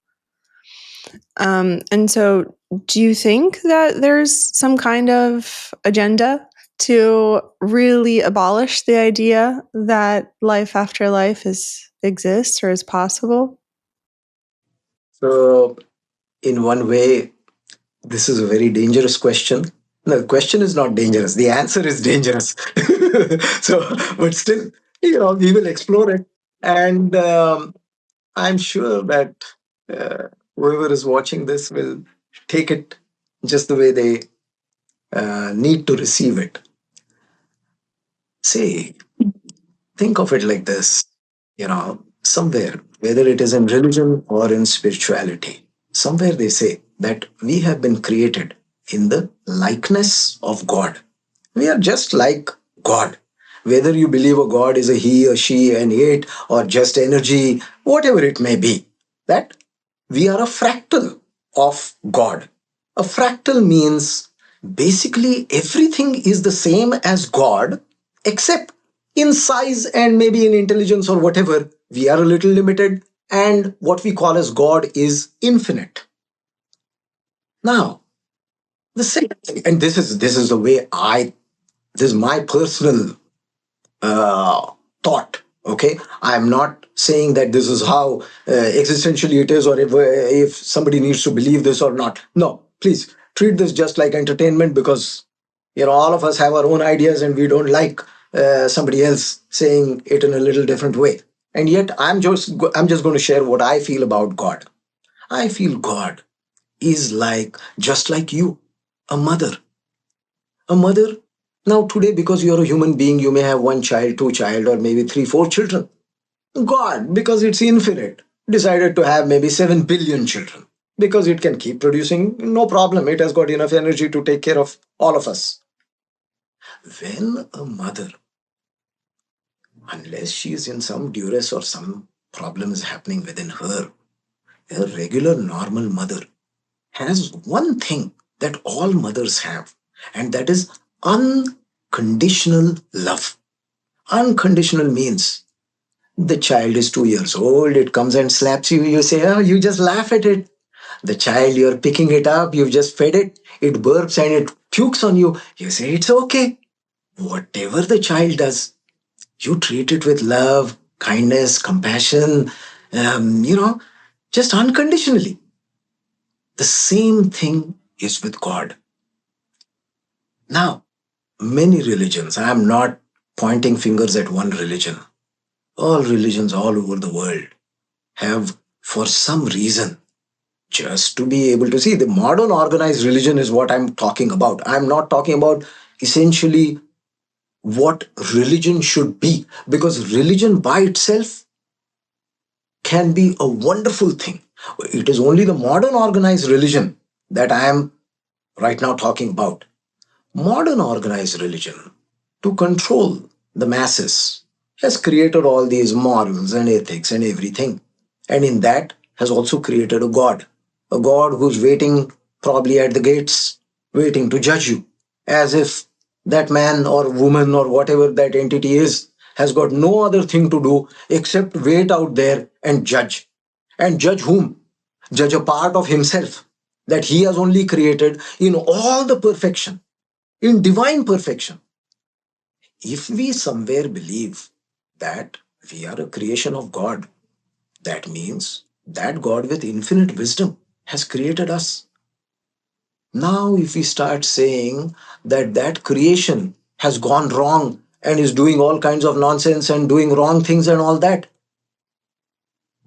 And so, do you think that there's some kind of agenda to really abolish the idea that life after life exists or is possible? So, in one way, this is a very dangerous question. No, the question is not dangerous. The answer is dangerous. So, but still, we will explore it. And I'm sure that uh, whoever is watching this will take it just the way they need to receive it. See, think of it like this, somewhere, whether it is in religion or in spirituality, somewhere they say that we have been created in the likeness of God. We are just like God. Whether you believe a God is a he, a she, an it, or just energy, whatever it may be, that we are a fractal of God. A fractal means basically everything is the same as God, except in size and maybe in intelligence or whatever, we are a little limited, and what we call as God is infinite. Now, the same thing, and this is the way this is my personal thought. Okay, I'm not saying that this is how existentially it is, or if somebody needs to believe this or not. No, please treat this just like entertainment, because all of us have our own ideas and we don't like somebody else saying it in a little different way. And yet I'm just going to share what I feel about God. I feel God is like, just like you, a mother. A mother. Now, today, because you're a human being, you may have one child, two child, or maybe three, four children. God, because it's infinite, decided to have maybe 7 billion children, because it can keep producing, no problem. It has got enough energy to take care of all of us. When a mother, unless she is in some duress or some problem is happening within her, a regular normal mother has one thing that all mothers have, and that is unconditional love. Unconditional means the child is 2 years old, it comes and slaps you, you say, oh, you just laugh at it. The child, you're picking it up, you've just fed it, it burps and it pukes on you. You say, it's okay. Whatever the child does, you treat it with love, kindness, compassion, just unconditionally. The same thing is with God. Now, many religions, I am not pointing fingers at one religion. All religions all over the world have, for some reason, just to be able to see, the modern organized religion is what I'm talking about. I'm not talking about essentially what religion should be, because religion by itself can be a wonderful thing. It is only the modern organized religion that I am right now talking about. Modern organized religion, to control the masses, has created all these morals and ethics and everything. And in that has also created a God who's waiting probably at the gates, waiting to judge you, as if that man or woman or whatever that entity is has got no other thing to do except wait out there and judge. And judge whom? Judge a part of himself that he has only created in all the perfection, in divine perfection. If we somewhere believe that we are a creation of God, that means that God with infinite wisdom has created us. Now, if we start saying that that creation has gone wrong and is doing all kinds of nonsense and doing wrong things and all that,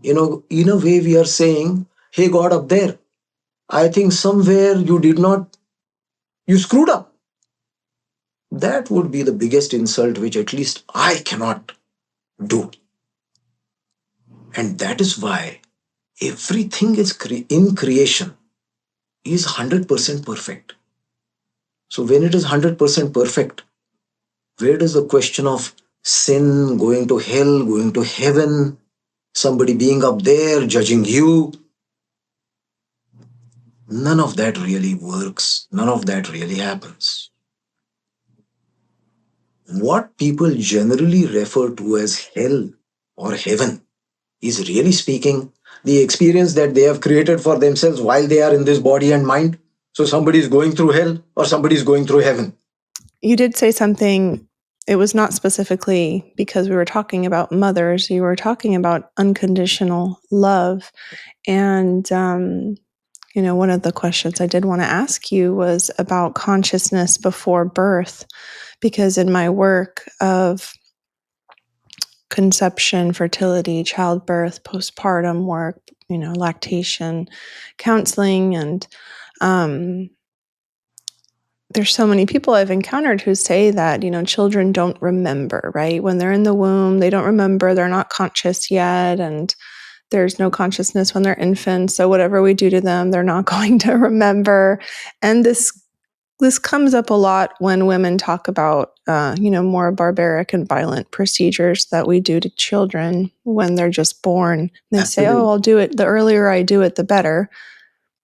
in a way we are saying, hey, God up there, I think somewhere you screwed up. That would be the biggest insult which at least I cannot do. And that is why everything is in creation is 100% perfect. So when it is 100% perfect, where does the question of sin, going to hell, going to heaven, somebody being up there judging you, none of that really works. None of that really happens. What people generally refer to as hell or heaven is, really speaking, the experience that they have created for themselves while they are in this body and mind. So somebody is going through hell or somebody is going through heaven. You did say something, it was not specifically because we were talking about mothers, you were talking about unconditional love. And, one of the questions I did want to ask you was about consciousness before birth, because in my work of conception, fertility, childbirth, postpartum work, lactation, counseling, and there's so many people I've encountered who say that, children don't remember, right? When they're in the womb, they don't remember, they're not conscious yet, and there's no consciousness when they're infants. So whatever we do to them, they're not going to remember. And this comes up a lot when women talk about, more barbaric and violent procedures that we do to children when they're just born. They say, oh, I'll do it. The earlier I do it, the better.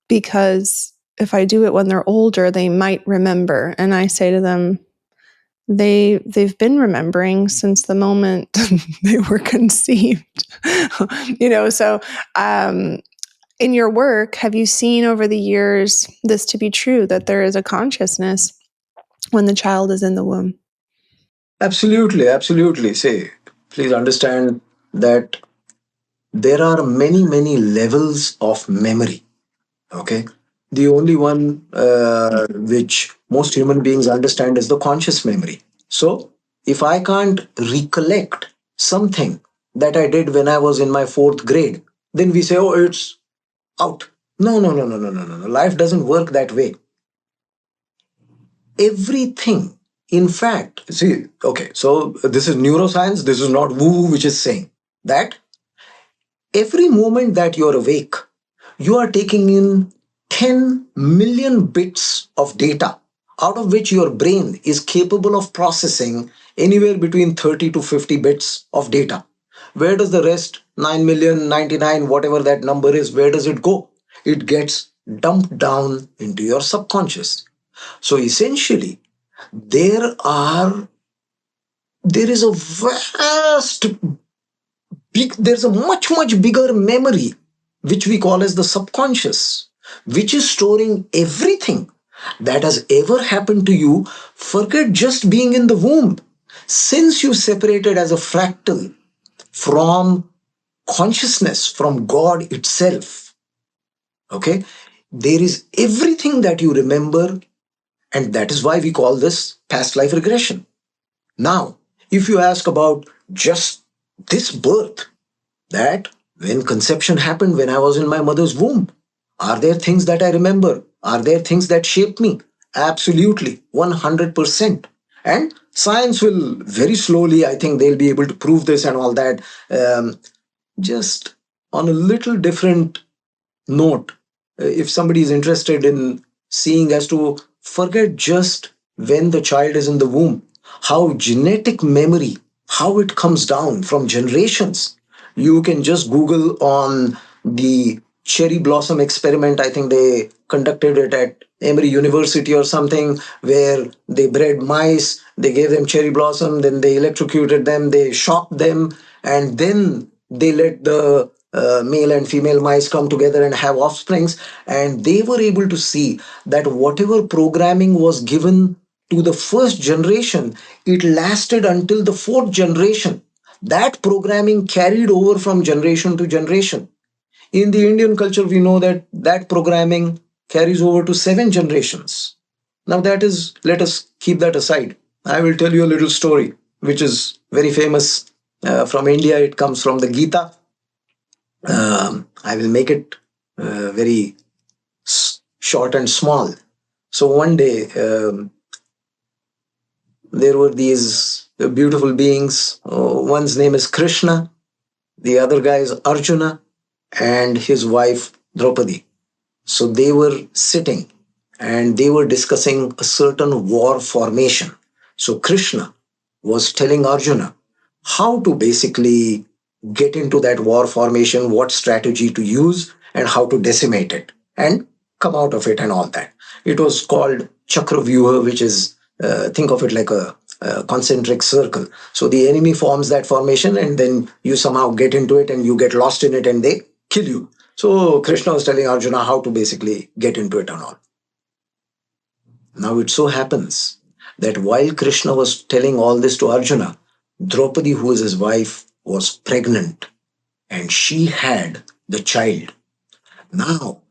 Because if I do it when they're older, they might remember. And I say to them, they've been remembering since the moment they were conceived. So in your work, have you seen over the years this to be true, that there is a consciousness when the child is in the womb? Absolutely, absolutely. Say, please understand that there are many, many levels of memory. Okay. The only one which most human beings understand is the conscious memory. So, if I can't recollect something that I did when I was in my fourth grade, then we say, oh, it's out. No, no, no, no, no, no, no, no. Life doesn't work that way. Everything, in fact, see, okay, so this is neuroscience, this is not woo, which is saying that every moment that you're awake, you are taking in 10 million bits of data, out of which your brain is capable of processing anywhere between 30 to 50 bits of data. Where does the rest, 9 million, 99, whatever that number is, where does it go? It gets dumped down into your subconscious. So essentially, there is a vast there's a much bigger memory which we call as the subconscious, which is storing everything that has ever happened to you. Forget just being in the womb. Since you separated as a fractal from consciousness, from God itself, okay, there is everything that you remember, and that is why we call this past life regression. Now, if you ask about just this birth, that when conception happened, when I was in my mother's womb, are there things that I remember? Are there things that shaped me? Absolutely, 100%. And science will very slowly, I think they'll be able to prove this and all that. Just on a little different note, if somebody is interested in seeing as to forget just when the child is in the womb, how genetic memory, how it comes down from generations, you can just Google on the cherry blossom experiment. I think they conducted it at Emory University or something, where they bred mice, they gave them cherry blossom, then they electrocuted them, they shocked them, and then they let the male and female mice come together and have offsprings. And they were able to see that whatever programming was given to the first generation, it lasted until the fourth generation. That programming carried over from generation to generation. In the Indian culture, we know that that programming carries over to 7 generations. Now, that is, let us keep that aside. I will tell you a little story, which is very famous from India. It comes from the Gita. I will make it very short and small. So, one day, there were these beautiful beings. One's name is Krishna, the other guy is Arjuna, and his wife Draupadi. So they were sitting and they were discussing a certain war formation. So Krishna was telling Arjuna how to basically get into that war formation, what strategy to use, and how to decimate it and come out of it and all that. It was called Chakravyuha, which is, think of it like a concentric circle. So the enemy forms that formation and then you somehow get into it and you get lost in it and they kill you. So Krishna was telling Arjuna how to basically get into it and all. Now it so happens that while Krishna was telling all this to Arjuna, Draupadi, who is his wife, was pregnant and she had the child. Now,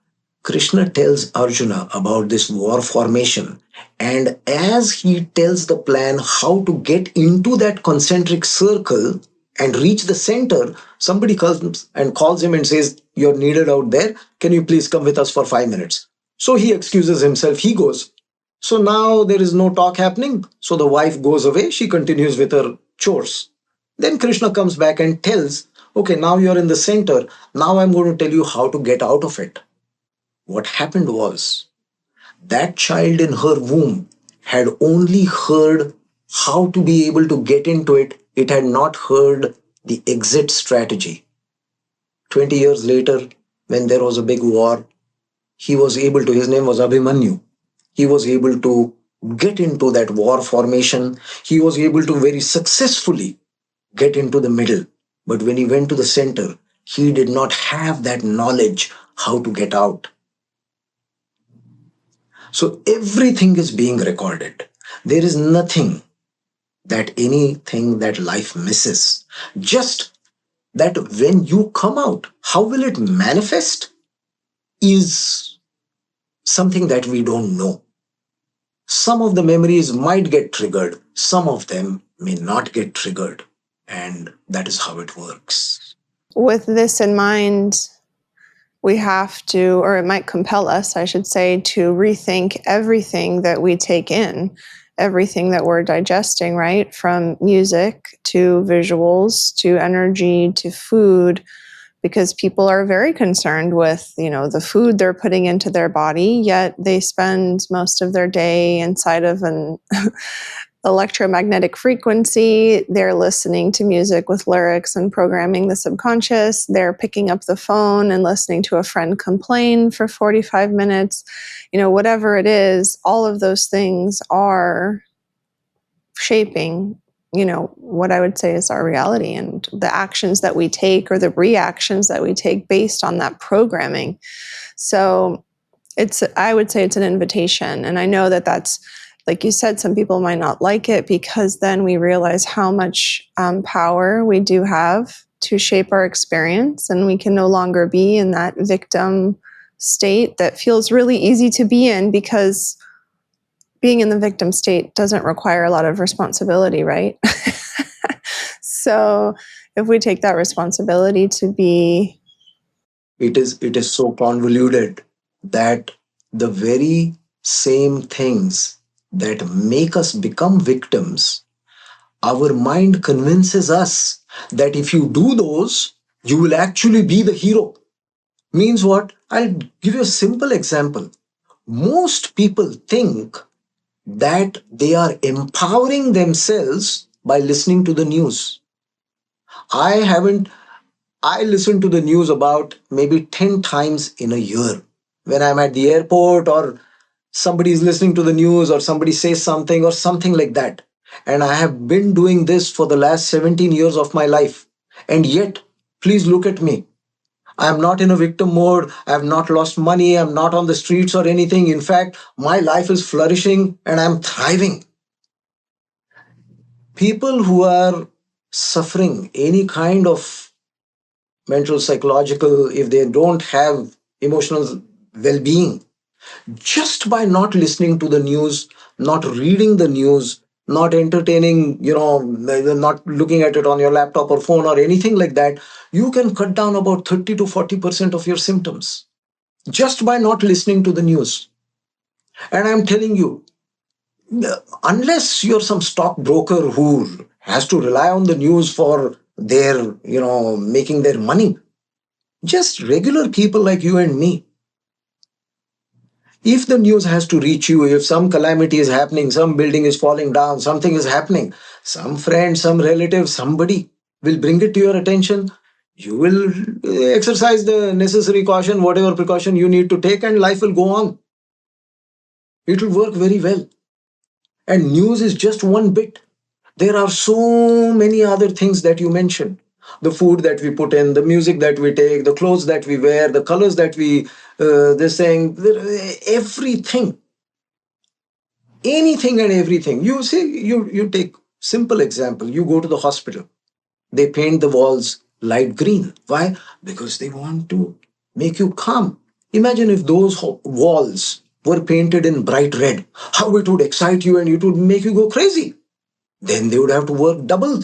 Krishna tells Arjuna about this war formation, and as he tells the plan how to get into that concentric circle and reach the center, somebody comes and calls him and says, "You're needed out there. Can you please come with us for 5 minutes?" So he excuses himself, he goes. So now there is no talk happening. So the wife goes away, she continues with her chores. Then Krishna comes back and tells, "Okay, now you're in the center. Now I'm going to tell you how to get out of it." What happened was that child in her womb had only heard how to be able to get into it. It had not heard the exit strategy. 20 years later, when there was a big war, he was able to, his name was Abhimanyu, he was able to get into that war formation. He was able to very successfully get into the middle. But when he went to the center, he did not have that knowledge how to get out. So everything is being recorded. There is nothing anything that life misses. Just that when you come out, how will it manifest is something that we don't know. Some of the memories might get triggered, some of them may not get triggered. And that is how it works. With this in mind, we have to, or it might compel us, I should say, to rethink everything that we take in, everything that we're digesting, right? From music to visuals to energy to food, because people are very concerned with, the food they're putting into their body, yet they spend most of their day inside of an electromagnetic frequency. They're listening to music with lyrics and programming the subconscious. They're picking up the phone and listening to a friend complain for 45 minutes. Whatever it is, all of those things are shaping, what I would say is our reality, and the actions that we take or the reactions that we take based on that programming. So I would say it's an invitation. And I know that that's, like you said, some people might not like it, because then we realize how much power we do have to shape our experience, and we can no longer be in that victim state that feels really easy to be in, because being in the victim state doesn't require a lot of responsibility, right? So if we take that responsibility to be... It is so convoluted that the very same things that make us become victims, our mind convinces us that if you do those, you will actually be the hero. Means what? I'll give you a simple example. Most people think that they are empowering themselves by listening to the news. I listen to the news about maybe 10 times in a year. When I'm at the airport, or somebody is listening to the news, or somebody says something or something like that. And I have been doing this for the last 17 years of my life. And yet, please look at me. I am not in a victim mode. I have not lost money. I'm not on the streets or anything. In fact, my life is flourishing and I'm thriving. People who are suffering any kind of mental, psychological, if they don't have emotional well-being, just by not listening to the news, not reading the news, not entertaining, not looking at it on your laptop or phone or anything like that, you can cut down about 30 to 40% of your symptoms just by not listening to the news. And I'm telling you, unless you're some stockbroker who has to rely on the news for their, making their money, just regular people like you and me, if the news has to reach you, if some calamity is happening, some building is falling down, something is happening, some friend, some relative, somebody will bring it to your attention, you will exercise the necessary caution, whatever precaution you need to take, and life will go on. It will work very well. And news is just one bit. There are so many other things that you mentioned. The food that we put in, the music that we take, the clothes that we wear, the colors that we, this thing, everything, anything and everything. You see, you take simple example. You go to the hospital. They paint the walls light green. Why? Because they want to make you calm. Imagine if those walls were painted in bright red, how it would excite you and it would make you go crazy. Then they would have to work double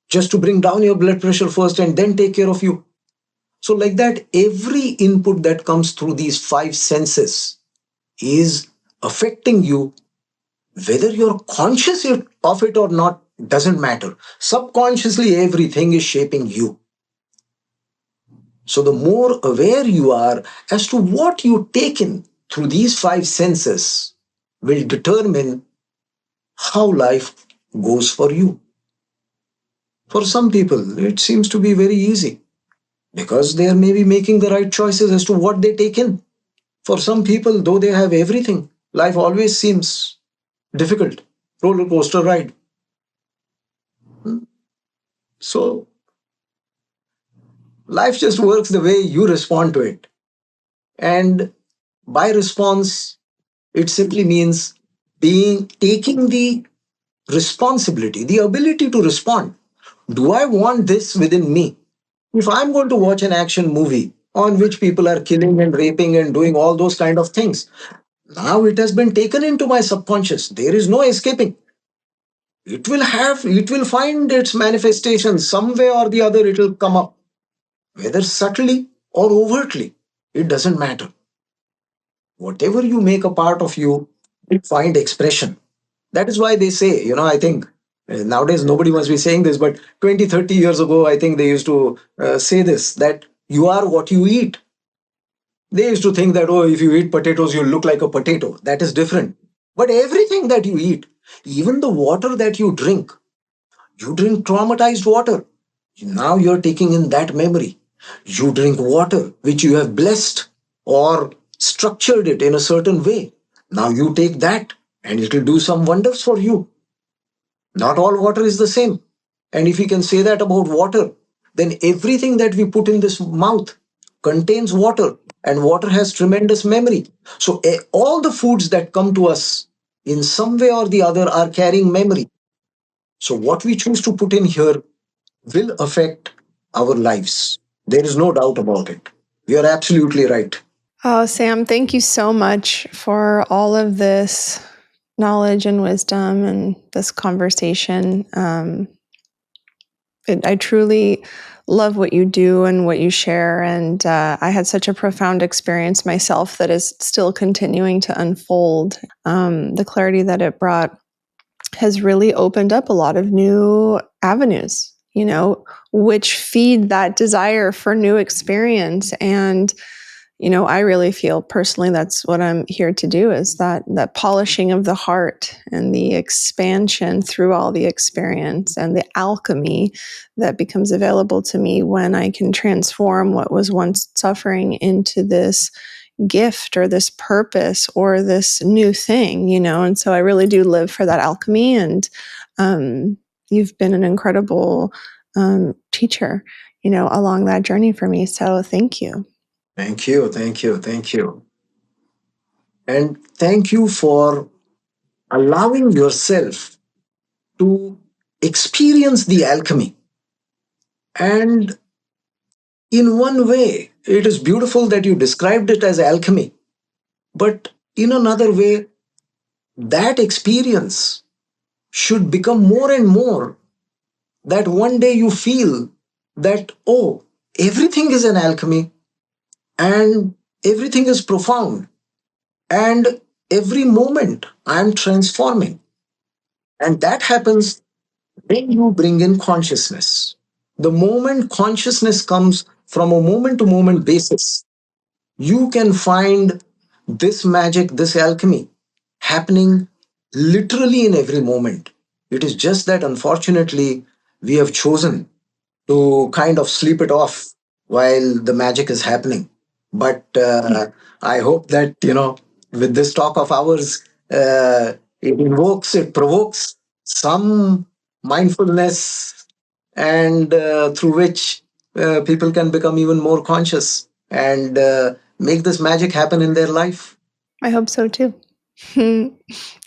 just to bring down your blood pressure first and then take care of you. So, like that, every input that comes through these five senses is affecting you, whether you're conscious of it or not, doesn't matter. Subconsciously, everything is shaping you. So, the more aware you are as to what you take in through these five senses will determine how life goes for you. For some people, it seems to be very easy because they are maybe making the right choices as to what they take in. For some people, though they have everything, life always seems difficult. Roller coaster ride. So, life just works the way you respond to it. And by response, it simply means taking the responsibility, the ability to respond. Do I want this within me? If I'm going to watch an action movie on which people are killing and raping and doing all those kind of things, now it has been taken into my subconscious. There is no escaping. It will find its manifestation some way or the other, it will come up, whether subtly or overtly. It doesn't matter. Whatever you make a part of you, it find expression. That is why they say, I think nowadays nobody must be saying this, but 20, 30 years ago, I think they used to say this, that you are what you eat. They used to think that, oh, if you eat potatoes, you look like a potato. That is different. But everything that you eat, even the water that you drink traumatized water. Now you're taking in that memory. You drink water which you have blessed or structured it in a certain way. Now you take that and it will do some wonders for you. Not all water is the same. And if we can say that about water, then everything that we put in this mouth contains water, and water has tremendous memory. So all the foods that come to us in some way or the other are carrying memory. So what we choose to put in here will affect our lives. There is no doubt about it. You are absolutely right. Oh, Sam, thank you so much for all of this knowledge and wisdom and this conversation. I truly love what you do and what you share. And I had such a profound experience myself that is still continuing to unfold. The clarity that it brought has really opened up a lot of new avenues, which feed that desire for new experience. And I really feel personally that's what I'm here to do, is that polishing of the heart and the expansion through all the experience and the alchemy that becomes available to me when I can transform what was once suffering into this gift or this purpose or this new thing, and so I really do live for that alchemy. And you've been an incredible teacher, along that journey for me. So thank you. Thank you, thank you, thank you. And thank you for allowing yourself to experience the alchemy. And in one way, it is beautiful that you described it as alchemy. But in another way, that experience should become more and more that one day you feel that, oh, everything is an alchemy and everything is profound. And every moment I'm transforming. And that happens when you bring in consciousness. The moment consciousness comes from a moment to moment basis, you can find this magic, this alchemy happening literally in every moment. It is just that unfortunately we have chosen to kind of sleep it off while the magic is happening. But I hope that, with this talk of ours, it provokes some mindfulness and through which people can become even more conscious and make this magic happen in their life. I hope so too.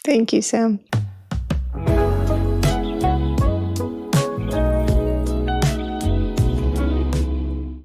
Thank you, Sam.